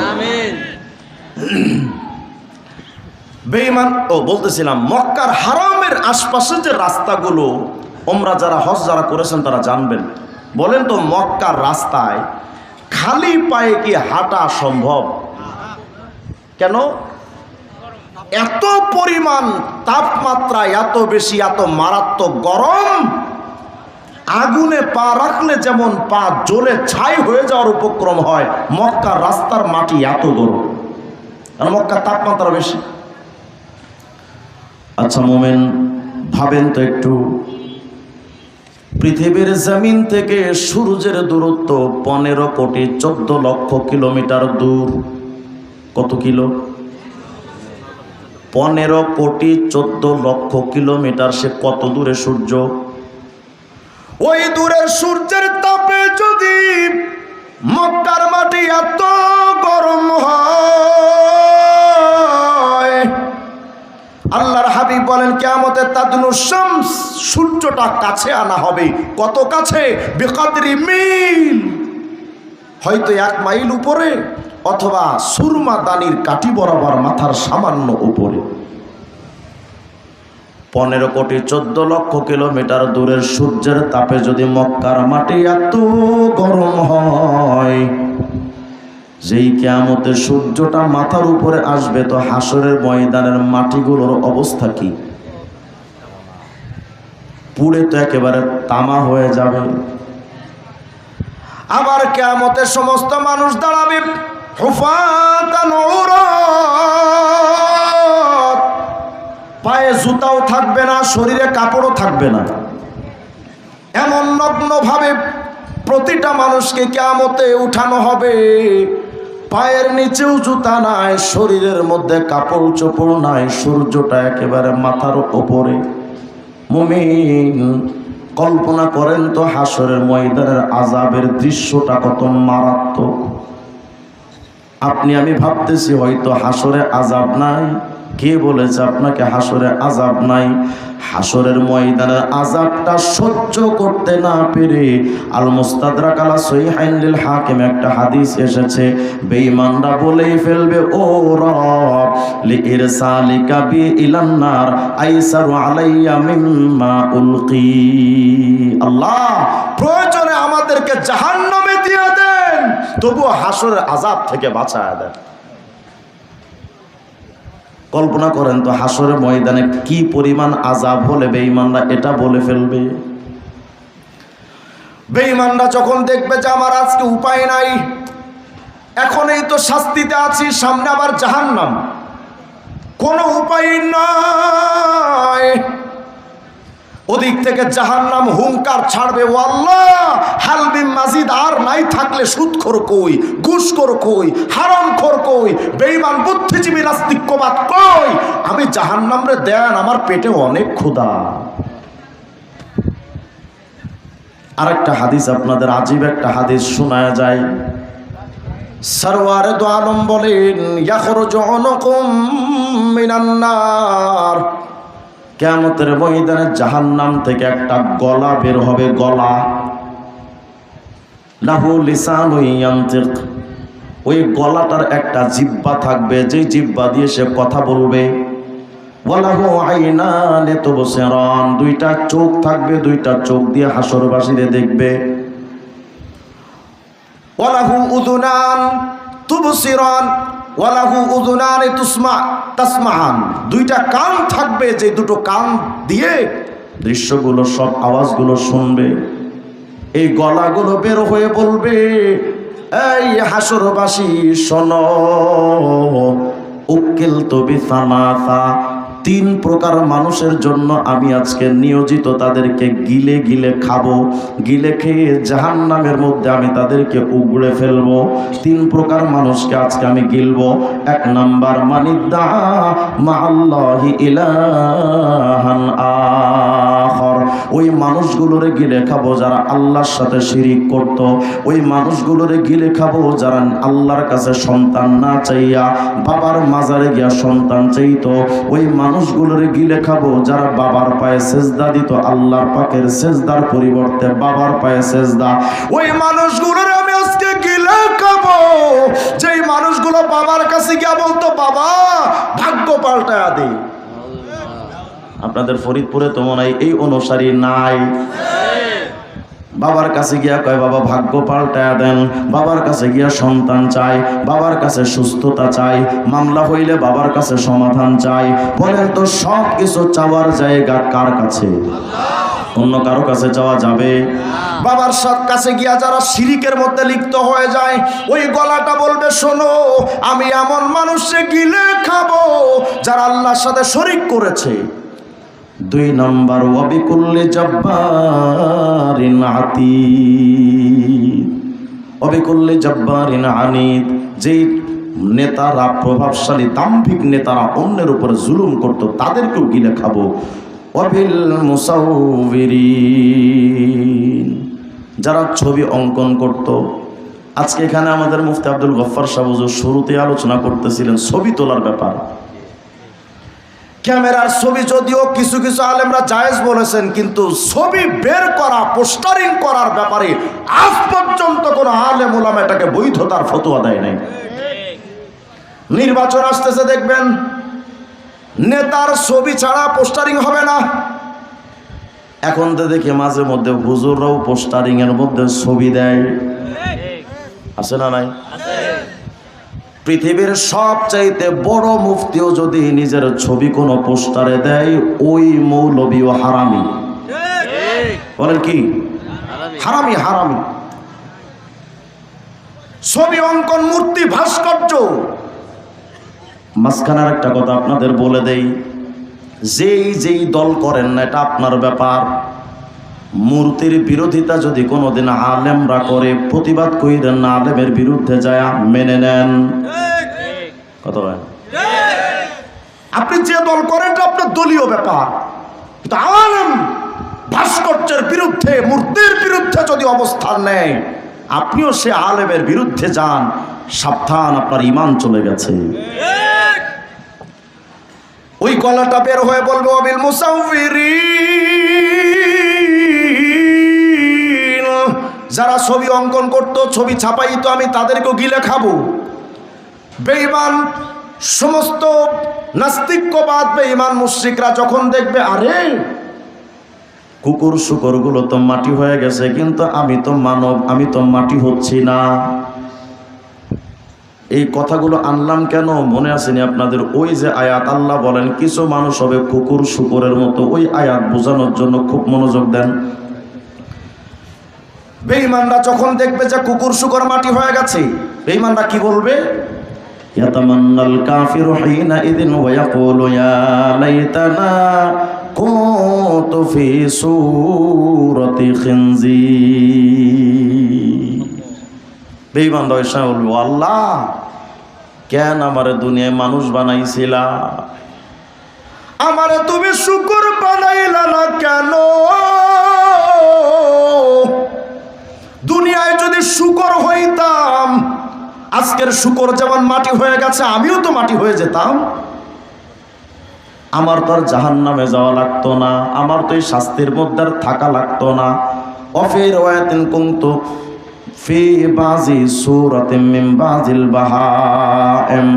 বেঈমান বলতেছিলাম, মক্কার হারামের আশপাশে যে রাস্তাগুলো, ওমরা যারা হজ যারা করেছেন তারা জানবেন, বলেন তো মক্কার রাস্তায় খালি পায়ে কি হাঁটা সম্ভব? কেন? এত পরিমাণ তাপমাত্রা, এত বেশি, এত মারাত্মক গরম, আগুনে পা রাখলে যেমন পা জ্বলে ছাই হয়ে যাওয়ার উপক্রম হয়, মক্কার রাস্তার মাটি এত গরম, আর মক্কার তাপমাত্রা বেশি। আচ্ছা মোমেন, ভাবেন তো একটু, পৃথিবীর জমিন থেকে সূর্যের দূরত্ব 15,14,00,000 কিলোমিটার দূর। কত কিলো? 15,14,00,000 কিলোমিটার। সে কত দূরে সূর্য? ওই দূরের সূর্যের তাপে যদি মক্কার মাটি এত গরম হয়, আল্লাহর হাবিব বলেন কিয়ামতে তাদনু শামস, সূর্যটা কাছে আনা হবে। কত কাছে? বিকদরি মিল, হয়তো 1 মাইল উপরে, অথবা সুরমা দানির কাঠি বরাবর মাথার সামান্য উপরে। 15,14,00,000 কিলোমিটার দূরের সূর্যের তাপে যদি মক্কার মাটি এত গরম হয়, যেই কিয়ামতের সূর্যটা মাথার উপরে আসবে, তো হাসরের ময়দানের মাটিগুলোর অবস্থা কি? পুড়ে তো একেবারে তামা হয়ে যাবে। আবার কিয়ামতের সমস্ত মানুষ দাঁড়াবে হুফাতান উরাত, পায়ে জুতাও থাকবে না, শরীরে কাপড়ও থাকবে না, এমন নগ্ন ভাবে প্রতিটা মানুষকে কিয়ামতে উঠানো হবে। পায়ের নিচেও জুতা নাই, শরীরের মধ্যে কাপড় চোপড় নাই, সূর্যটা একেবারে মাথার উপরে। মুমিন, কল্পনা করেন তো হাসরের ময়দানের আযাবের দৃশ্যটা কত মারাত্মক। আপনি আমি ভাবতেছি হয়তো হাসরে আযাব নাই। কে বলেছে আপনাকে হাসরে আযাব নাই? হাসরের ময়দানের আযাবটা সহ্য করতে না পেরে আল মুস্তাদরাক আলা সহিহাইন লিল হাকিম একটা হাদিস এসেছে, বেঈমানরা বলেই ফেলবে, ও রব লিইরসালিকা বি ইলান নার আইসারু আলাইয়া মিম্মা উলকি, আল্লাহ প্রয়োজনে আমাদেরকে জাহান্নামে দিয়ে দেন, তবুও হাসরের আযাব থেকে বাঁচায় দেন। কল্পনা করেন তো হাসরের ময়দানে কি পরিমাণ আযাব হলে বেঈমানরা এটা বলে ফেলবে। বেঈমানরা যখন দেখবে যে আমার আজকে উপায় নাই, এখন এই তো শাস্তিতে আছি, সামনে আবার জাহান্নাম, কোনো উপায় নাই, ওদিক থেকে জাহান্নাম হুঙ্কার ছাড়বে, ও আল্লাহ হালবিম মাজিদ, আর নাই থাকলে সুদখোর কই, ঘুষখোর কই, হারামখোর কই, বেঈমান বুদ্ধিজীবী নাস্তিক্যবাদ কই, আমি জাহান্নাম রে দেন, আমার পেটে অনেক ক্ষুধা। আরেকটা হাদিস আপনাদের আজীব একটা হাদিস শোনায়া যায়। সরওয়ারে দো আলম বলেন, ইয়াখরুজু উনুকুম মিনান নার, কিয়ামতের ময়দানে জাহান্নাম থেকে একটা গলা বের হবে, গলা। লাহু লিসানুন ইয়ানতিক, ওই গলাটার একটা জিহ্বা থাকবে, যে জিহ্বা দিয়ে সে কথা বলবে। ওয়ালাহু আইনান তুবসিরান, দুইটা চোখ থাকবে, দুইটা চোখ দিয়ে হাসরবাসীরে দেখবে। ওয়ালাহু উযুনান তুবসিরান ওয়ালাহু উযুনান তাসমাআন, দুইটা কান থাকবে, যে দুটো কান দিয়ে দৃশ্যগুলো, সব আওয়াজগুলো শুনবে। এই গলাগুলো বের হয়ে বলবে, এই হাসরবাসী শোনো, উকিলতু বিসালাসা, 3 প্রকার মানুষের জন্য আমি আজকে নিয়োজিত, তাদেরকে গিলে গিলে খাবো, গিলে খেয়ে জাহান্নামের মধ্যে আমি তাদেরকে উগড়ে ফেলবো। 3 প্রকার মানুষকে আজকে আমি গিলবো। 1 নাম্বার, মানিদ্দা মাআল্লাহি ইলাহান আখর, ওই মানুষগুলোরে গিলে খাবো যারা আল্লাহর সাথে শিরিক করত। ওই মানুষগুলোরে গিলে খাবো যারা আল্লাহর কাছে সন্তান না চাইয়া বাবার মাজারে গিয়া সন্তান চাইতো। ওই মানুষগুলোরে গিলে খাবো যারা বাবার পায়ে সেজদা দিত, আল্লাহর পাকের সেজদার পরিবর্তে বাবার পায়ে সেজদা। ওই মানুষগুলোরে আমি আজকে গিলে খাবো যেই মানুষগুলো বাবার কাছে গিয়া বলতো, বাবা ভাগ্য পাল্টায়া দে। আপনাদের ফরিদপুরে তো মনে হয় এই অনুসারী নাই। বাবার কাছে গিয়া কয় বাবা ভাগ্য পাল্টায়া দেন, বাবার কাছে গিয়া সন্তান চাই, বাবার কাছে সুস্থতা চাই, মামলা হইলে বাবার কাছে সমাধান চাই। বলেন তো সব কিছু চাওয়ার জায়গা কার কাছে? অন্য কারো কাছে চাওয়া যাবে? বাবার কাছে গিয়া যারা শিরিকের মধ্যে লিপ্ত হয়ে যায়, ওই গলাটা বলবে শোনো আমি এমন মানুষকে গিলে খাবো যারা আল্লাহর সাথে শরীক করেছে। 2 নম্বর ওয়াবিকুল্লি জব্বারিন আতীদ, ওয়াবিকুল্লি জব্বারিন আনীদ, যেই নেতারা প্রভাবশালী দাম্ভিক নেতারা অন্যের উপরে জুলুম করত তাদেরকেও গিলে খাবো। ওয়াবিল মুসাউবিরিন, যারা ছবি অঙ্কন করত। আজকে এখানে আমাদের মুফতি আব্দুল গফফার সাহেব শুরুতে আলোচনা করতেছিলেন ছবি তোলার ব্যাপার। ক্যামেরার ছবি যদিও কিছু কিছু আলেমরা জায়েজ বলেছেন, কিন্তু ছবি বের করা পোস্টারিং করার ব্যাপারে আজ পর্যন্ত কোনো আলেম ওলামা এটাকে বৈধতার ফতোয়া দেয় নাই। নির্বাচন আসতেছে দেখবেন নেতার ছবি ছাড়া পোস্টারিং হবে না। এখন তো দেখি মাঝে মধ্যে হুজুররাও পোস্টারিং এর মধ্যে ছবি দেয়, আছে না নাই? পৃথিবীর সবচাইতে বড় মুফতিও যদি নিজের ছবি কোনো পোস্টারে দেয়, ওই মৌলবীও হারামি। বলেন কি? হারামি, হারামি। ছবি অঙ্কন, মূর্তি, ভাস্কর্য। মাঝখানের একটা কথা আপনাদের বলে দেই, যেই দল করেন না এটা আপনার ব্যাপার। মূর্তির বিরোধিতা যদি কোনোদিন আলেমরা করে, প্রতিবাদ কইরেন না, আলেমের বিরুদ্ধে যায় মেনে নেন। কত হয়? আপনি যে দল করেন এটা আপনার দলীয় ব্যাপার, কিন্তু আলেম ভাস্কর্যের বিরুদ্ধে, মূর্তির বিরুদ্ধে যদি অবস্থান নেয়, আপনিও সে আলেমের বিরুদ্ধে যান, সাবধান, আপনার ঈমান চলে গেছে। ওই গলাটা বের হয়ে বলবো ওয়াবিল মুসাউবিরিন, যারা ছবি অঙ্কন করত, ছবি ছাপাইতো, আমি তাদেরকেও গিলে খাবো। বেঈমান সমস্ত নাস্তিক্যবাদ, বেঈমান মুশরিকরা যখন দেখবে আরে কুকুর শুকরগুলো তো মাটি হয়ে গেছে, কিন্তু আমি তো মানব, আমি তো মাটি হচ্ছি না। এই কথাগুলো আনলাম কেন মনে আসেনি আপনাদের? ওই যে আয়াত আল্লাহ বলেন কিছু মানুষ হবে কুকুর শুকরের মতো, ওই আয়াত বোঝানোর জন্য খুব মনোযোগ দেন। বেঈমানরা যখন দেখবে যে কুকুর শুকর মাটি হয়ে গেছে, বেঈমানরা কি বলবে? ইয়াতামান্নাল কাফিরু হিনা ইযিন ওয়া ইয়াকুলু ইয়া লাইতানা কুনতু ফি সূরাতি খিনজির। বেঈমানরা এসে বলবে আল্লাহ কেন আমারে দুনিয়ায় মানুষ বানাইছিলা, আমারে তুমি শুকর বানাইলা না কেন? দুনিয়ায় যদি শুকর হইতাম, আজকের শুকর যেমন মাটি হয়ে গেছে, আমিও তো মাটি হয়ে যেতাম। আমার তো আর জাহান্নামে যাওয়া লাগতো না, আমার তো এই শাস্তির মধ্যে আর থাকা লাগতো না। অফির ওয়াতিন কুনতু ফি বাজি সূরাতিন মিন বাজিল বাহাইম,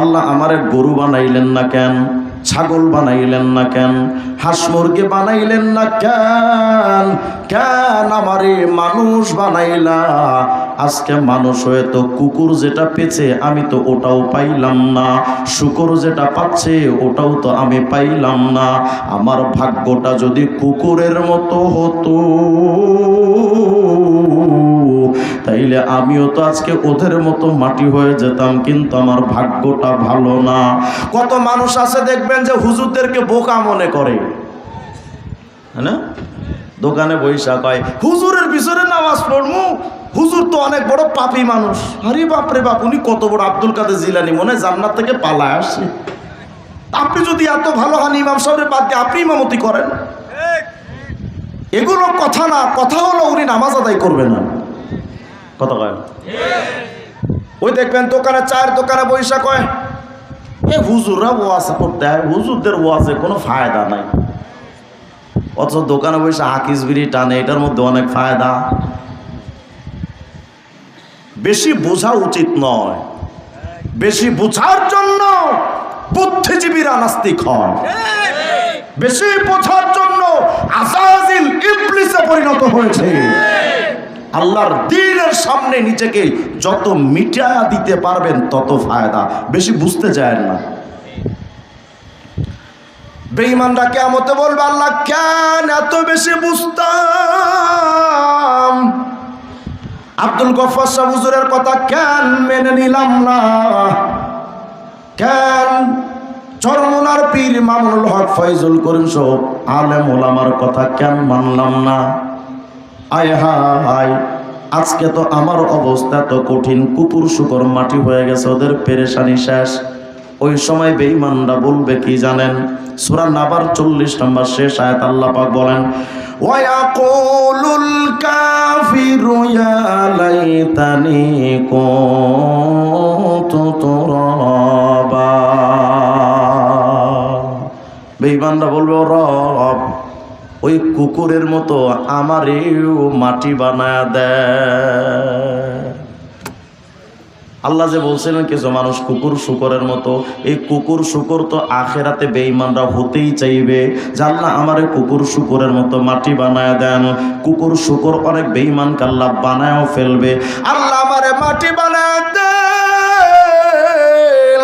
আল্লাহ আমারে গরু বানাইলেন না কেন, ছাগল বানাইলেন না কেন, হাঁস মুরগি বানাইলেন না কেন, কেন আমারে মানুষ বানাইলা? আজকে মানুষ হয়ে তো কুকুর যেটা পেয়েছে আমি তো ওটাও পাইলাম না, শুকর যেটা পাচ্ছে ওটাও তো আমি পাইলাম না। আমার ভাগ্যটা যদি কুকুরের মতো হতো তাইলে আমিও তো আজকে ওদের মতো মাটি হয়ে যেতাম, কিন্তু আমার ভাগ্যটা ভালো না। কত মানুষ আছে দেখবেন যে হুজুরদেরকে বোকা মনে করে, হ্যাঁ না? দোকানে বৈশা কয় হুজুরের পিছনে নামাজ পড়মু, হুজুর তো অনেক বড় পাপী মানুষ। আরে বাপরে বাপ, উনি কত বড় আব্দুল কাদের জিলানী, মনে হয় জান্নাত থেকে পালায় আসে। আপনি যদি এত ভালো হন, ইমাম সাহেবের বাদ দিয়ে আপনি ইমামতি করেন, এগুলো কথা না। কথা হলো উনি নামাজ আদায় করবে না। কথা কয় ওই দেখবেন দোকানে, চায়ের দোকানে বৈশা কয় এ হুজুররা ওয়াজ করতে হয়, হুজুরদের ওয়াজে কোনো ফায়দা নাই। অথচ দোকানে বসে হাকিস বিড়ি টানে, এটার মধ্যে অনেক ফায়দা। বেশি বোঝা উচিত নয়, বেশি বোঝার জন্য বুদ্ধিজীবীরা নাস্তিক হয়, বেশি বোঝার জন্য আজাজিল ইবলিসে পরিণত হয়েছে। আল্লাহর দ্বীনের সামনে নিজেকে যত মিটায়া দিতে পারবেন তত ফায়দা, বেশি বুঝতে যায় না। বেঈমানরা কিয়ামতে বলবে, আল্লাহ কেন এত বেশি বুঝতাম, আব্দুল গফফার সাহেব হুজুরের কথা কেন মেনে নিলাম না, কেন চরমনার পীর মামুনুল হক ফয়জুল করিম সহ আলেম ওলামার কথা কেন মানলাম না। আয় হায়, আজকে তো আমার অবস্থা তো কঠিন, কুকুর শুকর মাটি হয়ে গেছে, ওদের পেরেশানি শেষ। ওই সময় বেঈমানরা বলবে কি জানেন? সূরা নাবার 40 নম্বর শেষ আয়াত আল্লাহ পাক বলেন, ওয়ায়াকুলুল কাফিরু ইয়া লাইতানি কুনতু তুরাবা। বেঈমানরা বলবে, রব ওই কুকুরের মতো আমারেও মাটি বানায় দেয়। আল্লাহ যে বলছিলেন কিছু মানুষ কুকুর শুকরের মতো, এই কুকুর শুকর তো আখেরাতে বেঈমানরা হতেই চাইবে, জানলা আমারে কুকুর শুকরের মতো মাটি বানায় দেন। কুকুর শুকর অনেক বেঈমানকে আল্লাহ বানায়ও ফেলবে। আল্লাহ আমারে মাটি বানায় দেন,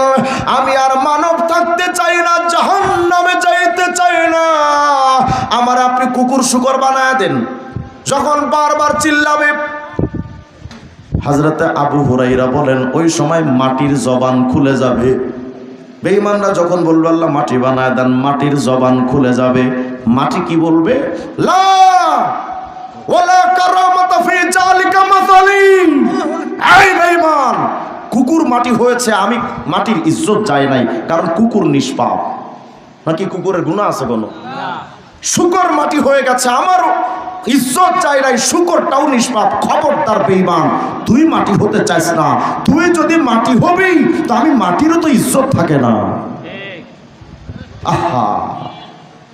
আমি আর মানব থাকতে চাই না, জাহান্নামে যাইতে চাই না, আমার আপনি কুকুর শুকর বানায় দেন। যখন বারবার চিল্লাবে, হযরতে আবু হুরায়রা বলেন ওই সময় মাটির জবান খুলে যাবে। বেঈমানরা যখন বলবে আল্লাহ মাটি বানায় দেন, মাটির জবান খুলে যাবে। মাটি কি বলবে? লা ওয়ালা কারামাতা ফি জালিকা মাসালি। এই বেঈমান, কুকুর মাটি হয়েছে, আমি মাটির ইজ্জত যায় নাই, কারণ কুকুর নিষ্পাপ। নাকি কুকুরের গুনাহ আছে কোনো? না। শুকর মাটি হয়ে গেছে, আমার ইজ্জত চাই নাই, শুকরটাও নিষ্পাপ। খবরদার বেঈমান, তুই মাটি হতে চাইস না। তুই যদি মাটি হবি তো আমি মাটিরও তো ইজ্জত থাকে না। আহা,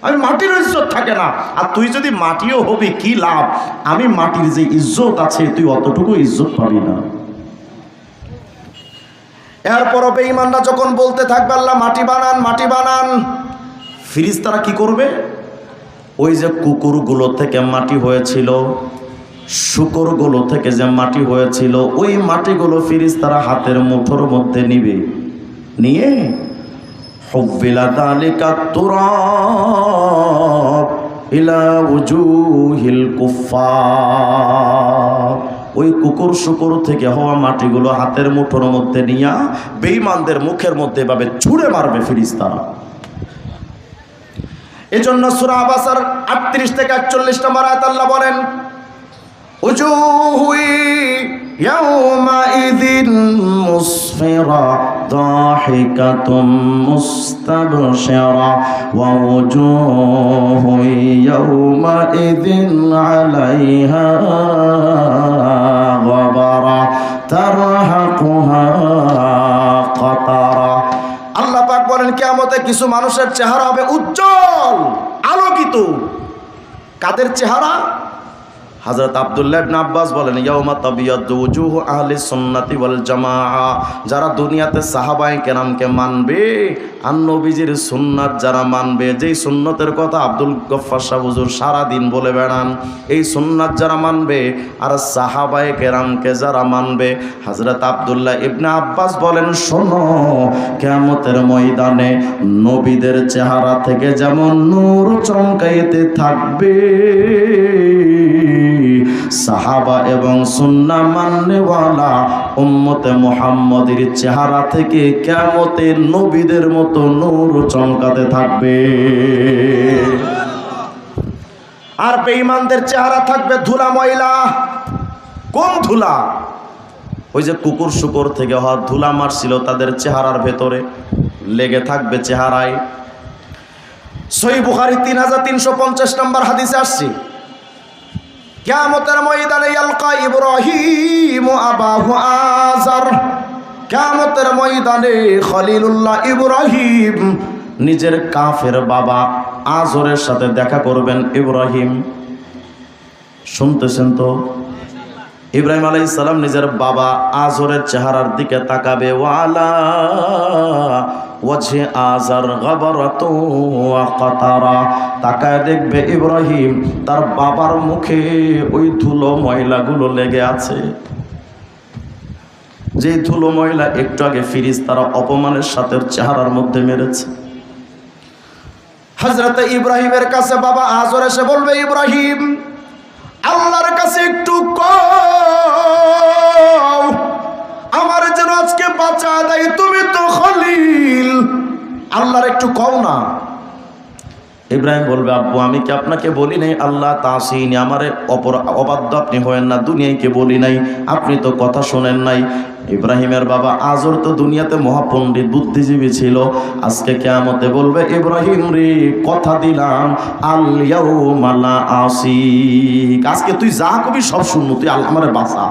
আমি মাটিরও ইজ্জত থাকে না, আর তুই যদি মাটিও হবি কি লাভ? আমি মাটির যে ইজ্জত আছে তুই অতটুকু ইজ্জত পাবি না। এরপরও বেঈমানরা যখন বলতে থাকবে আল্লাহ মাটি বানান, মাটি বানান, ফেরেশতারা কি করবে? ওই যে কুকুরগুলো থেকে মাটি হয়েছিল, শুকরগুলো থেকে যে মাটি হয়েছিল, ওই মাটিগুলো ফেরেশতারা হাতের মুঠোর মধ্যে নিবে, নিয়ে হুবিলা যালিকা তুরাব ইলা উজুহিল কুফার। ওই কুকুর শুকর থেকে হওয়া মাটিগুলো হাতের মুঠোর মধ্যে নিয়া বেঈমানদের মুখের মধ্যে এভাবে ছুঁড়ে মারবে ফেরেশতারা। এজন্য সূরা আবাসার 38 থেকে 41 নম্বর আয়াত আল্লাহ বলেন, উজুহু ইয়াউমাইযিন মুসফিরা দাহিকাতুম মুস্তাবশিরা ওয়া উজুহু ইয়াউমাইযিন আলাইহা গাবারা তারহাকুহা কাতারা। আল্লাহ পাক বলেন কিয়ামতে কিছু মানুষের চেহারা হবে উজ্জ্বল, আলোকিত। কাদের চেহারা? হযরত আব্দুল্লাহ ইবনে আব্বাস বলেন ইয়াউমা তাবিয়াদু উজুহু আহলি সুন্নাতি ওয়াল জামাআ। যারা দুনিয়াতে সাহাবায়ে কেরামকে মানবে আর নবীজির সুন্নাত যারা মানবে, যেই সুন্নতের কথা আব্দুল গফফার সাহেব হুজুর সারা দিন বলে বেড়ান, এই সুন্নাত যারা মানবে আর সাহাবায়ে কেরামকে যারা মানবে, হযরত আব্দুল্লাহ ইবনে আব্বাস বলেন শোনো, কিয়ামতের ময়দানে নবীদের চেহারা থেকে যেমন নূর চমকাইতে থাকবে, সাহাবা এবং সুন্নাহ মাননেওয়ালা উম্মতে মুহাম্মদের চেহারা থেকে কিয়ামতে নবীদের মতো নূর চমকাতে থাকবে। আর বেঈমানদের চেহারা থাকবে ধুলা ময়লা। কোন ধুলা? ওই যে কুকুর শুকর থেকে হওয়া ধুলা মারছিল তাদের চেহারার ভেতরে লেগে থাকবে চেহারায়। সহিহ বুখারী 3350 নম্বর হাদিসে আসছে, কিয়ামতের ময়দানে ইয়ালকা ইব্রাহিম আবাহু আযার। কিয়ামতের ময়দানে খলিলুল্লাহ ইব্রাহিম নিজের কাফের বাবা আজরের সাথে দেখা করবেন। ইব্রাহিম, শুনতেছেন তো? ইব্রাহিম আলাইহিস সালাম নিজের বাবা আজরের চেহারার দিকে তাকাবে। ওয়ালা ওয়াজহে আজার গাবারাতু ওয়া কাতারা। তাকায় দেখবে ইব্রাহিম তার বাবার মুখে ওই ধুলো ময়লাগুলো লেগে আছে, যে ধুলো ময়লা একটু আগে ফিরিস্তারা অপমানের সাথে চেহারার মধ্যে মেরেছে। হযরত ইব্রাহিমের কাছে বাবা আজর এসে বলবে, ইব্রাহিম আল্লাহর কাছে একটু কও আমার যেন আজকে বাঁচা দেয়, তুমি তো খলিল, আল্লাহর একটু কও না। ইব্রাহিম বলবে, আব্বু আমি কি আপনাকে বলি নাই আল্লাহ তাসিনি, আমারে অবাধ্য আপনি হয়েন না, দুনিয়াকে বলি নাই, আপনি তো কথা শোনেন নাই। ইব্রাহিমের বাবা আজর তো দুনিয়াতে মহাপণ্ডিত বুদ্ধিজীবী ছিল, আজকে কিয়ামতে বলবে, ইব্রাহিম রে কথা দিলাম আল ইয়াউমা লা আসিক, আজকে তুই যা কবি সব শুনবো, তুই আমারে বাঁচা।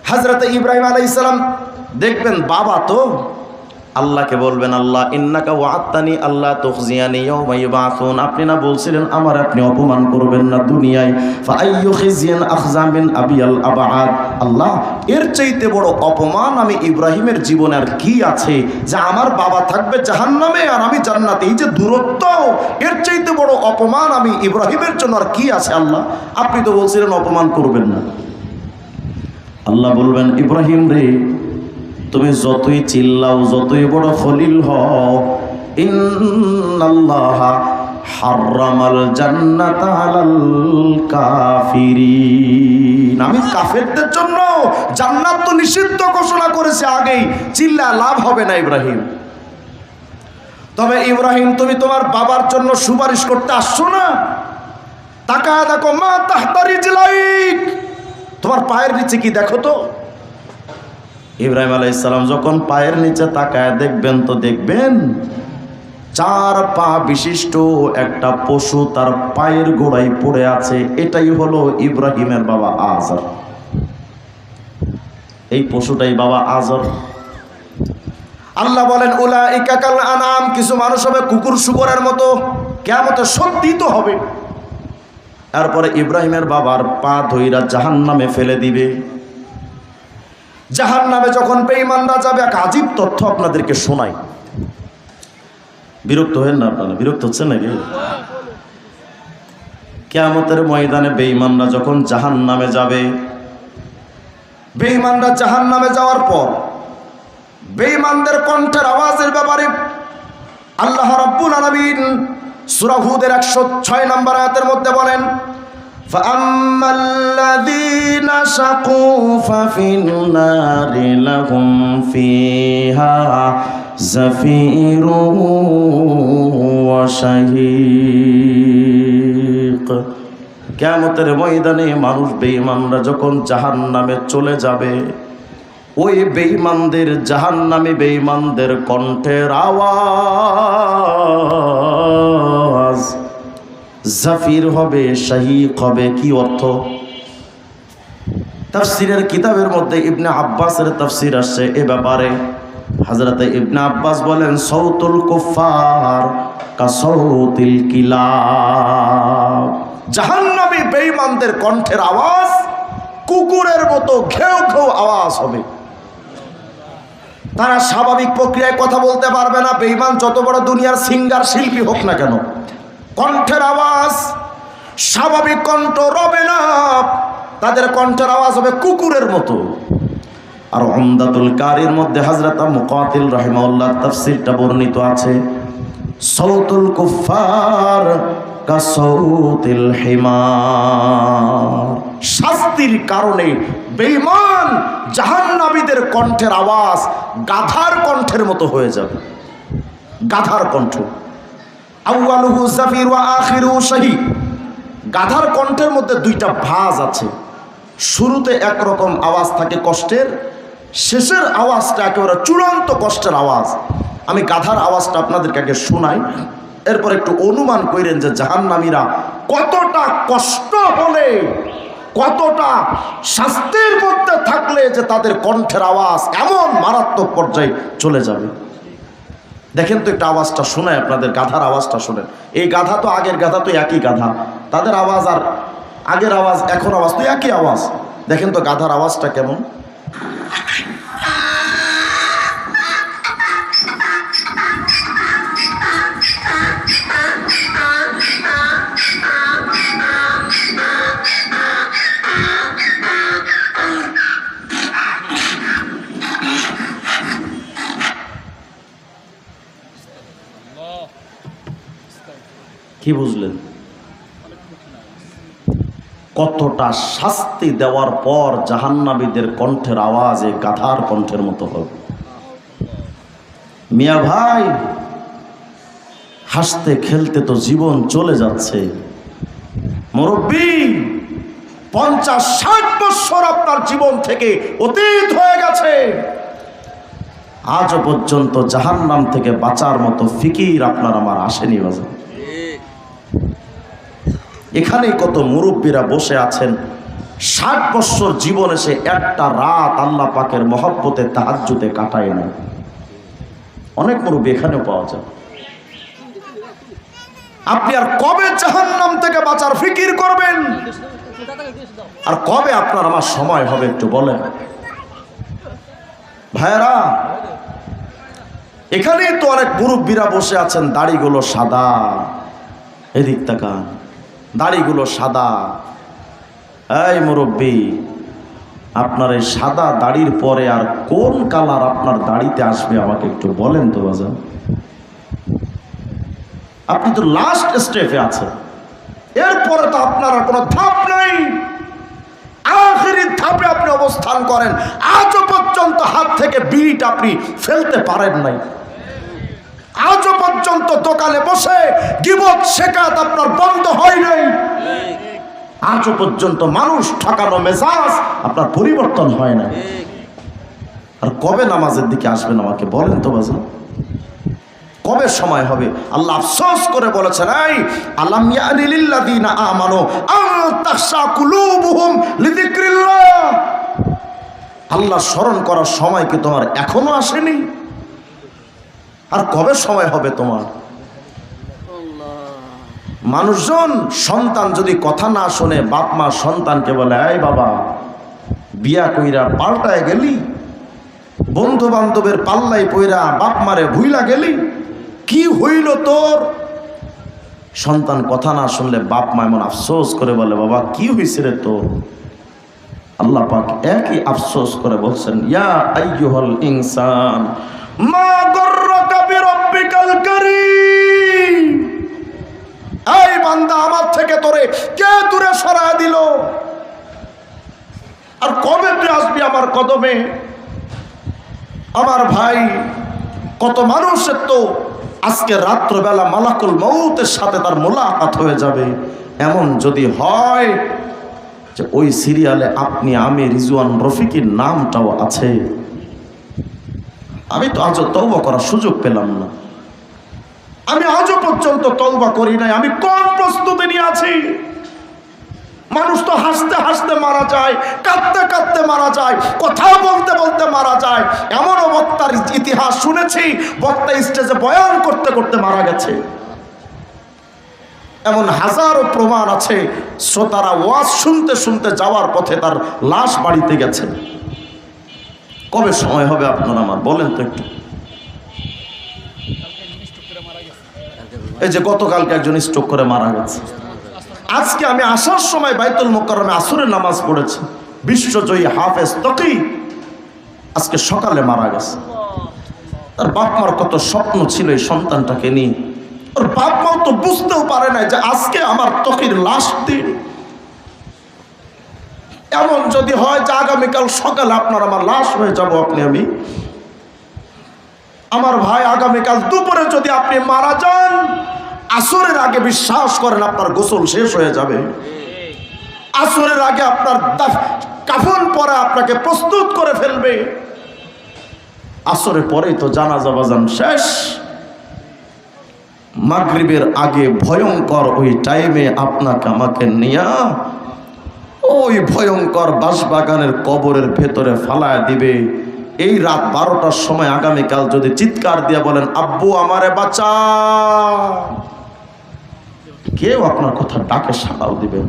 হযরত ইব্রাহিম আলাইহিস সালাম দেখবেন বাবা তো আল্লাহকে বলবেন, আল্লাহ ইন্নাকা ওয়া'আদতানি আল্লা তুখজিয়ানি ইয়াওমা ইউবআসুন, আপনি না বলছিলেন আমার আপনি অপমান করবেন না দুনিয়ায়, ফাআইয়ু খিজিয়ান আখযা মিন আবিয়াল আবাদ, আল্লাহ এর চাইতে বড় অপমান আমি ইব্রাহিমের জীবনে আর কি আছে, যে আমার বাবা থাকবে জাহান্নামে আর আমি জান্নাতে, এই যে দূরত্ব, এর চাইতে বড় অপমান আমি ইব্রাহিমের জন্য আর কি আছে আল্লাহ, আপনি তো বলছিলেন অপমান করবেন না। আল্লাহ বলবেন, ইব্রাহিম রে তুমি যতই চিল্লাও, যতই বড় খলিল হও, ইন্নাল্লাহা হারামাল জান্নাতা আলাল কাফিরিন, আমি কাফেরদের জন্য জান্নাত তো নিষিদ্ধ ঘোষণা করেছে আগেই, চিল্লা লাভ হবে না ইব্রাহিম। তবে ইব্রাহিম তুমি তোমার বাবার জন্য সুপারিশ করতে আসছো না, তাকায় দেখো মা তাহতা রিজলাইক, তোমার পায়ের নিচে কি দেখো তো। ইব্রাহিম আলাইহিস সালাম যখন পায়ের নিচে তাকায় দেখবেন তো দেখবেন 4 পা বিশিষ্ট একটা পশু তার পায়ের গোড়ায় পড়ে আছে, এটাই হলো ইব্রাহিমের বাবা আজর, এই পশুটাই বাবা আজর। আল্লাহ বলেন উলাইকা কাল আনআম, কিছু মানুষ হবে কুকুর শুকরের মতো, কিয়ামতে সত্যি তো হবে। তারপরে ইব্রাহিমের বাবার পা ধইরা জাহান্নামে ফেলে দিবে। জাহান্নামে যখন বেঈমানরা যাবে, এক আজীব তথ্য আপনাদেরকে শোনাই, বিরক্ত হবেন না আপনারা, বিরক্ত হচ্ছেন নাকি? কিয়ামতের ময়দানে বেঈমানরা যখন জাহান্নামে যাবে, বেঈমানরা জাহান্নামে যাওয়ার পর বেঈমানদের কণ্ঠের আওয়াজের ব্যাপারে আল্লাহ রাব্বুল আলামিন সূরা হুদের 106 নম্বর আয়াতের মধ্যে বলেন, فَأَمَّا الَّذِينَ شَقُوا فَفِي النَّارِ لَهُمْ فِيهَا زَفِيرٌ وَشَهِيقٌ। কিয়ামতের ময়দানে মানুষ বেঈমানরা যখন জাহান্নামে চলে যাবে, ওই বেঈমানদের জাহান্নামী বেঈমানদের কণ্ঠের আওয়াজ জাফির হবে, শাহীক হবে। কি অর্থ? তাফসীরের কিতাবের মধ্যে ইবনে আব্বাসের তাফসীর আসছে এ ব্যাপারে। হযরতে ইবনে আব্বাস বলেন, সাউতুল কুফার কা সাউতিল কিলাব, জাহান্নামী বেঈমানদের কণ্ঠের আওয়াজ কুকুরের মতো ঘেউ ঘেউ আওয়াজ হবে। তারা স্বাভাবিক প্রক্রিয়ায় কথা বলতে পারবে না, বেঈমান যত বড় দুনিয়ার সিঙ্গার শিল্পী হোক না কেন, কণ্ঠের আওয়াজ স্বাভাবিক কণ্ঠ রবে না, তাদের কণ্ঠের আওয়াজ হবে কুকুরের মতো। আর উমদাতুল কারির মধ্যে হযরত মুকাতিল রাহিমাহুল্লাহ তাফসীরটা বর্ণিত আছে, সাউতুল কুফার কা সাউতিল হিমার, শাস্তির কারণে বেঈমান জাহান্নামীদের কণ্ঠের আওয়াজ গাধার কণ্ঠের মতো হয়ে যাবে। গাধার কণ্ঠ, আউয়ালুহু জাফির ওয়া আখিরুহু শাহীক। গাধার কণ্ঠের মধ্যে 2টা ভাঁজ আছে, শুরুতে একরকম আওয়াজ থাকে কষ্টের, শেষের আওয়াজটা একেবারে চূড়ান্ত কষ্টের আওয়াজ। আমি গাধার আওয়াজটা আপনাদেরকে আগে শোনাই, এরপর একটু অনুমান করেন যে জাহান্নামীরা কতটা কষ্ট হলে, কতটা শাস্তির মধ্যে থাকলে যে তাদের কণ্ঠের আওয়াজ এমন মারাত্মক পর্যায়ে চলে যাবে। দেখেন তো একটা আওয়াজটা শোনায় আপনাদের, গাধার আওয়াজটা শোনেন। এই গাধা তো আগের গাধা তো একই গাধা, তাদের আওয়াজ আর আগের আওয়াজ এখন আওয়াজ তো একই আওয়াজ। দেখেন তো গাধার আওয়াজটা কেমন। কি বুঝলেন? কতটা শাস্তি দেওয়ার পর জাহান্নামীদের কণ্ঠের আওয়াজে গাধার কণ্ঠের মতো হবে। মিয়া ভাই, হাসতে খেলতে তো জীবন চলে যাচ্ছে। মুরব্বী, 50-60 বছর আপনার জীবন থেকে অতীত হয়ে গেছে, আজও পর্যন্ত জাহান্নাম থেকে বাঁচার মতো ফিকির আপনার আমার আসেনি। বাজার এখানে কত মুরব্বীরা বসে আছেন, 60 বছর জীবন এসে একটা রাত আল্লাহ পাকের মহব্বতে তাহাজ্জুদে কাটায় না। অনেক মুরব্বী এখানেও পাওয়া যায়। আপনি আর কবে জাহান্নাম থেকে বাঁচার ফিকির করবেন? আর কবে আপনার আমার সময় হবে একটু বলেন ভাইরা। এখানেই তো অনেক মুরব্বীরা বসে আছেন, দাড়িগুলো সাদা, এদিক তাকান, দাড়িগুলো সাদা। এই মুরব্বী, আপনার এই সাদা দাড়ির পরে আর কোন কালার আপনার দাড়িতে আসবে আমাকে একটু বলেন তো বাজান। আপনি তো লাস্ট স্টেপে আছেন, এরপরে তো আপনার আর কোনো ধাপ নেই। আখেরি ধাপে আপনি অবস্থান করেন, আজও পর্যন্ত হাত থেকে বিড়িটা আপনি ফেলতে পারেন নাই। আজও পর্যন্ত দোকানে বসে গীবত শেখাত আপনার বন্ধ হয় নাই। আজও পর্যন্ত মানুষ ঠকানো মেজাজ আপনার পরিবর্তন হয় না। আর কবে নামাজের দিকে আসবেন আমাকে বলেন তো বাজান, কবে সময় হবে? আল্লাহ আফসোস করে বলেছেন, এই আলাম ইয়ানি লিল্লাযিনা আমানু আন তাখশা কুলুবুহুম লিযিকরিল্লাহ। আল্লাহ স্মরণ করার সময় কি তোমার এখনো আসেনি? আর কবে সময় হবে তোমার? মানুষজন, সন্তান যদি কথা না শোনে, বাপ মা সন্তানকে বলে, এই বাবা, বিয়া কইরা পাল্টায় গেলি, বন্ধু বান্ধবের পাল্লাই পইরা বাপ মারে ভুইলা গেলি, কি হইল তোর? সন্তান কথা না শুনলে বাপ মা এমন আফসোস করে বলে, বাবা কি হয়েছে রে তোর? আল্লাহ পাক একই আফসোস করে বলছেন, ইয়া আইয়ুহাল ইনসান মা গররাকা বিরাব্বিকাল কারীম। এই বান্দা, আমার থেকে তোরে কে দূরে সরায় দিল? আর কবে তুই আসবি আমার কদমে? আমার ভাই, কত মানুষের তো আজকে রাত্রবেলা মালাকুল মউতের সাথে তার মোলাকাত হয়ে যাবে। এমন যদি হয় যে ওই সিরিয়ালে আপনি, আমি, রিজওয়ান রফিকের নামটাও আছে, আমি তো আজও তওবা করার সুযোগ পেলাম না। আমি আজও পর্যন্ত তওবা করি নাই। আমি কোন প্রস্তুতি নিয়ে আছি? মানুষ তো হাসতে হাসতে মারা যায়, কাঁদতে কাঁদতে মারা যায়, কথা বলতে বলতে মারা যায়। এমনও বক্তার ইতিহাস শুনেছি, বক্তা স্টেজে বয়ান করতে করতে মারা গেছে। এমন হাজারো প্রমাণ আছে, শ্রোতারা ওয়াজ শুনতে শুনতে যাওয়ার পথে তার লাশ বাড়িতে গেছে। কবে সময় হবে আপনার আমার বলেন তো একটু। এই যে গতকালকে একজন স্ট্রোক করে মারা গেছে। আজকে আমি আসার সময় বাইতুল মুকাররমে আসরের নামাজ পড়েছি, বিশ্বজয়ী হাফেজ তকি আজকে সকালে মারা গেছে। তার বাপ মার কত স্বপ্ন ছিল এই সন্তানটাকে নিয়ে। ওর বাপ মাও তো বুঝতেও পারে না যে আজকে আমার তকির লাশ দিন। এমন যদি হয় যে আগামীকাল সকালে আপনার আমার লাশ হয়ে যাব, আপনি আমি, আমার ভাই, আগামীকাল দুপুরে যদি আপনি মারা যান, আসরের আগে বিশ্বাস করেন আপনার গোসল শেষ হয়ে যাবে। আসরের আগে আপনার কাফন পরে আপনাকে প্রস্তুত করে ফেলবে। আসরের পরেই তো জানাজা বাজান শেষ। মাগরিবের আগে ভয়ঙ্কর ওই টাইমে আপনাকে আমাকে নিয়া ওই ভয়ঙ্কর বাঁশবাগানের কবরের ভেতরে ফালায় দিবে। এই রাত 12টার সময় আগামীকাল যদি চিৎকার দিয়ে বলেন, আব্বু আমারে বাঁচা, কেউ আপনার কথা ডাকে সাড়াও দিবেন।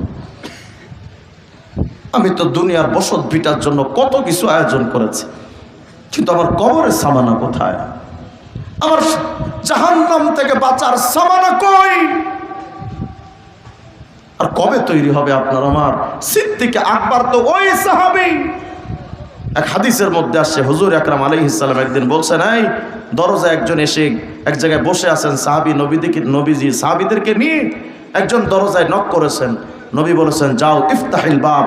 আমি তো দুনিয়ার বসত ভিটার জন্য কত কিছু আয়োজন করেছি, কিন্তু আমার কবরের সামানা কোথায়? আমার জাহান্নাম থেকে বাঁচার সামানা কই? আর কবে তৈরি হবে আপনার আমার? সিদ্দিক আকবর তো ওই সাহাবী। এক হাদিসের মধ্যে আসছে, হুজুর আকরাম আলাইহিস সালাম একদিন বলছেন, এই দরজা একজন এসে এক জায়গায় বসে আছেন সাহাবী, নবীজি সাহাবীদেরকে নিয়ে একজন দরজায় নক করেছেন। নবী বলেছেন, যাও ইফতাহিল বাব,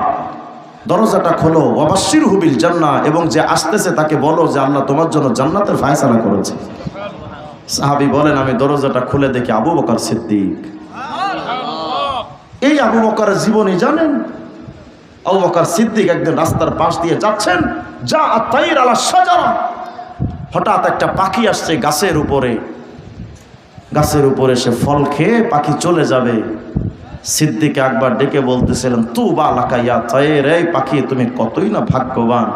দরজাটা খোলো, ওয়াবাশশিরহু বিল জান্নাহ, এবং যে আসতেছে তাকে বলো যে আল্লাহ তোমার জন্য জান্নাতের ফায়সালা করেছে। সাহাবী বলেন, আমি দরজাটা খুলে দেখি আবু বকর সিদ্দিক। এই আবু বকরের জীবনী জানেন? আবু বকর সিদ্দিক একদিন রাস্তার পাশ দিয়ে যাচ্ছেন, যা আতাইর আলা শাজারা, হঠাৎ একটা পাখি আসছে গাছের উপরে সে ফল খেয়ে পাখি চলে যাবে। সিদ্দিক একবার ডেকে বলতেছিলেন, তুবা লাকা ইয়া তায়র, এই পাখি তুমি কতই না ভাগ্যবান,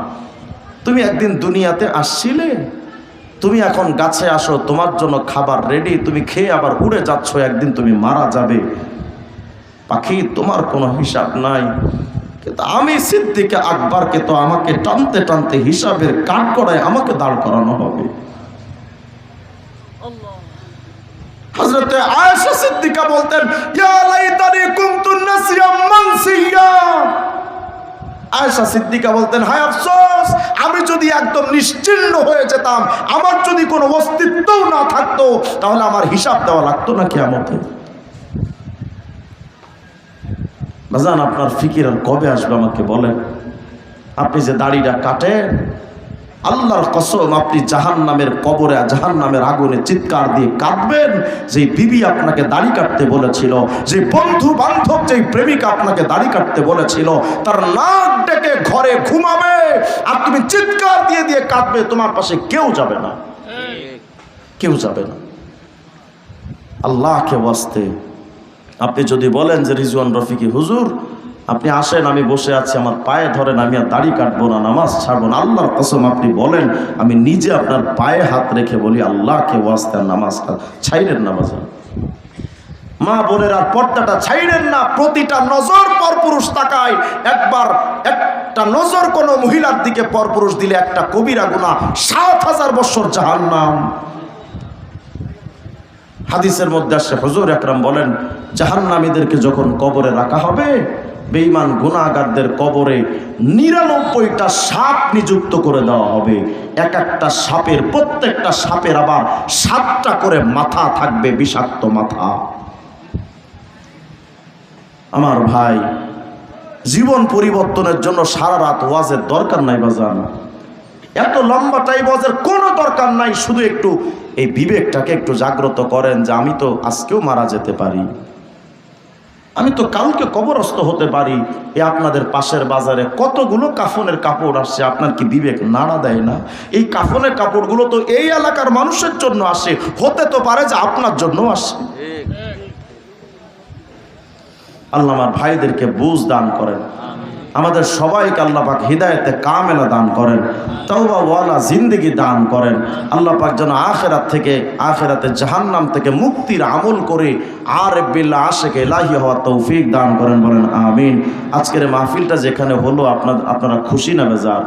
তুমি একদিন দুনিয়াতে আসছিলে, তুমি এখন গাছে আসো, তোমার জন্য খাবার রেডি, তুমি খেয়ে আবার উড়ে যাচ্ছ, একদিন তুমি মারা যাবে। পাখি তোমার কোনো হিসাব নাই। কিন্তু আমি সিদ্দিক আকবরকে তো আমাকে টানতে টানতে হিসাবের কাঠগড়ায় আমাকে দাঁড় করানো হবে। হযরতে আয়েশা সিদ্দিকা বলতেন, ইয়া লাইতানি কুনতু নাসিয়াম মানসিয়া। আয়েশা সিদ্দিকা বলতেন, হায় আফসোস, আমি যদি একদম নিশ্চিহ্ন হয়ে যেতাম, আমার যদি কোনো অস্তিত্বও না থাকতো, তাহলে আমার হিসাব দেওয়া লাগতো না কিয়ামতে। বাজান, আপনার ফিকির আর কবে আসবে আমাকে বলেন? আপনি যে দাড়িটা কাটেন, আল্লাহর কসম আপনি জাহান্নামের কবরে, জাহান্নামের আগুনে চিৎকার দিয়ে কাঁদবেন। যে বিবি আপনাকে দাড়ি কাটতে বলেছিল, যে বন্ধু বান্ধব, যে প্রেমিকা আপনাকে দাড়ি কাটতে বলেছিল, তার নাক ডেকে ঘরে ঘুমাবে, আর তুমি চিৎকার দিয়ে দিয়ে কাঁদবে, তোমার পাশে কেউ যাবে না, কেউ যাবে না। আল্লাহকে ওয়াস্তে আপনি যদি বলেন যে রিজওয়ান রফিকি হুজুর আপনি আসেন, আমি বসে আছি, আমার পায়ে ধরেন, আমি আর দাড়ি কাটবো না, নামাজ ছাড়বো না, আল্লাহর কসম আপনি বলেন, আমি নিজে আপনার পায়ে হাত রেখে বলি, আল্লাহকে ওয়াস্তে নামাজটা ছাইরেন না। বাজার মা বোনের আর পর্দাটা ছাইরেন না। প্রতিটা নজর পরপুরুষ তাকায়, একবার একটা নজর কোনো মহিলার দিকে পরপুরুষ দিলে একটা কবিরা গুনাহ, ৭,০০০ বছর জাহান্নাম। হাদিসের মধ্যে আসে, হুজুর আকরাম বলেন, জাহান্নামীদেরকে যখন কবরে রাখা হবে, বেঈমান গুনাহগারদের কবরে ৯৯টা সাপ নিযুক্ত করে দেওয়া হবে। এক একটা সাপের, প্রত্যেকটা সাপের আবার ৭টা করে মাথা থাকবে, বিষাক্ত মাথা। আমার ভাই, জীবন পরিবর্তনের জন্য সারা রাত ওয়াজের দরকার নাই বাজান, এত লম্বা টাইম ওয়াজের কোনো দরকার নাই। শুধু একটু এই বিবেকটাকে একটু জাগ্রত করেন যে আমি তো আজকেও মারা যেতে পারি, আমি তো কালকে কবরস্থ হতে পারি। আপনাদের পাশের বাজারে কতগুলো কাফনের কাপড় আসছে, আপনার কি বিবেক নাড়া দেয় না? এই কাফনের কাপড়গুলো তো এই এলাকার মানুষের জন্য আসে, হতে তো পারে যে আপনার জন্য আসে। আল্লাহ আমার ভাইদেরকে বুঝ দান করেন, আমাদের সবাইকে আল্লাহ পাক হিদায়াতে কামেলা দান করেন, তওবা ওয়ালা জিন্দেগি দান করেন। আল্লাহ পাক যেন আখিরাতে জাহান্নাম থেকে মুক্তির আমল করে আরিফ বিল্লাহ আশিক ইলাহি হওয়ার তৌফিক দান করেন, বলেন আমিন। আজকের মাহফিলটা যেখানে হলো আপনারা খুশি না বেজার?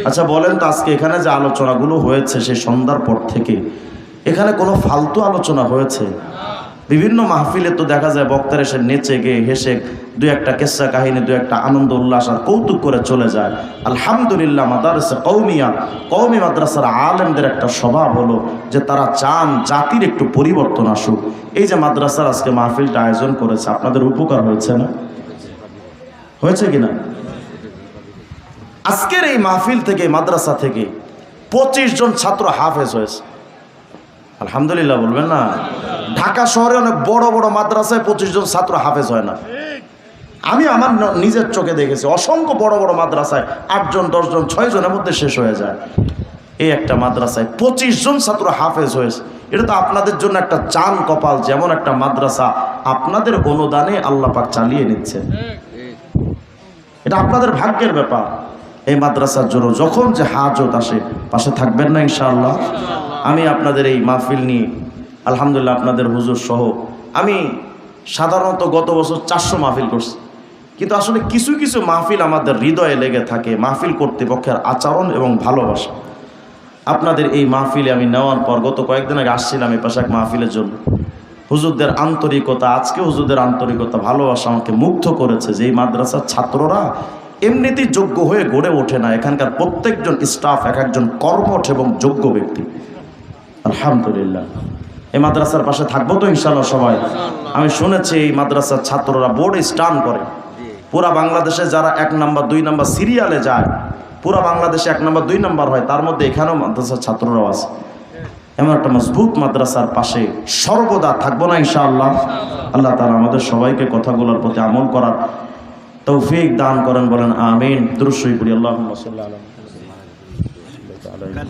আচ্ছা বলেন তো, আজকে এখানে যে আলোচনাগুলো হয়েছে সেই সন্ধ্যার পর থেকে এখানে কোনো ফালতু আলোচনা হয়েছে? বিভিন্ন মাহফিলে তো দেখা যায় বক্তার এসে নেচে গিয়ে হেসে দু একটা কেসা কাহিনী, দু একটা আনন্দ উল্লাস আর কৌতুক করে চলে যায়। আলহামদুলিল্লাহ, মাদ্রাসা কওমি মাদ্রাসার আলেমদের একটা স্বভাব হলো যে তারা চান জাতির একটু পরিবর্তন আসুক। এই যে মাদ্রাসার আজকে মাহফিলটা আয়োজন করেছে, আপনাদের উপকার হয়েছে না? হয়েছে কিনা? আজকের এই মাহফিল থেকে, মাদ্রাসা থেকে 25 জন ছাত্র হাফেজ হয়েছে। আলহামদুলিল্লাহ বলবেন না? ঢাকা শহরে অনেক বড় বড় মাদ্রাসায় 25 জন ছাত্র হাফেজ হয় না। আমি আমার নিজের চোখে দেখেছি, অসংখ্য বড় বড় মাদ্রাসায় 8 জন 10 জন 6 জনের মধ্যে শেষ হয়ে যায়। এই একটা মাদ্রাসায় 25 জন ছাত্র হাফেজ হয়েছে। এটা তো আপনাদের জন্য একটা চান কপাল, যেমন একটা মাদ্রাসা আপনাদের অনুদানে আল্লাহ পাক চালিয়ে নিচ্ছে। এটা আপনাদের ভাগ্যের ব্যাপার। এই মাদ্রাসার জন্য যখন যে হাজত আসে পাশে থাকবেন না ইনশাআল্লাহ? আমি আপনাদের এই মাহফিল নিয়ে আলহামদুলিল্লাহ, আপনাদের হুজুর সহ আমি সাধারণত গত বছর 400 মাহফিল করছি, কিন্তু আসলে কিছু কিছু মাহফিল আমাদের হৃদয়ে লেগে থাকে। মাহফিল কর্তৃপক্ষের আচরণ এবং ভালোবাসা, আপনাদের এই মাহফিলে আমি নেওয়ার পর গত কয়েকদিন আগে আসছিলাম এই পাশে এক মাহফিলের জন্য। হুজুরদের আন্তরিকতা, আজকে হুজুরদের আন্তরিকতা, ভালোবাসা আমাকে মুগ্ধ করেছে যে এই মাদ্রাসার ছাত্ররা এমনিতেই যোগ্য হয়ে গড়ে ওঠে না, এখানকার প্রত্যেকজন স্টাফ এক একজন কর্মঠ এবং যোগ্য ব্যক্তি। আলহামদুলিল্লাহ। এই মাদ্রাসার পাশে থাকবো তো ইনশাআল্লাহ সবাই। আমি শুনেছি এই মাদ্রাসার ছাত্ররা বোর্ডে স্টান করে, পুরা বাংলাদেশে যারা 1 নাম্বার 2 নাম্বার সিরিয়ালে যায়, পুরা বাংলাদেশে 1 নাম্বার 2 নাম্বার হয়, তার মধ্যে এখানেও মাদ্রাসার ছাত্ররাও আছে। এমন একটা মজবুত মাদ্রাসার পাশে সর্বদা থাকবো না ইনশাআল্লাহ। আল্লাহ তাআলা আমাদের সবাইকে কথাগুলোর প্রতি আমল করার তৌফিক দান করেন, বলেন আমিন। দুরূদ শরীফ পড়ি, আল্লাহুম্মা সাল্লি আলা মুহাম্মাদ।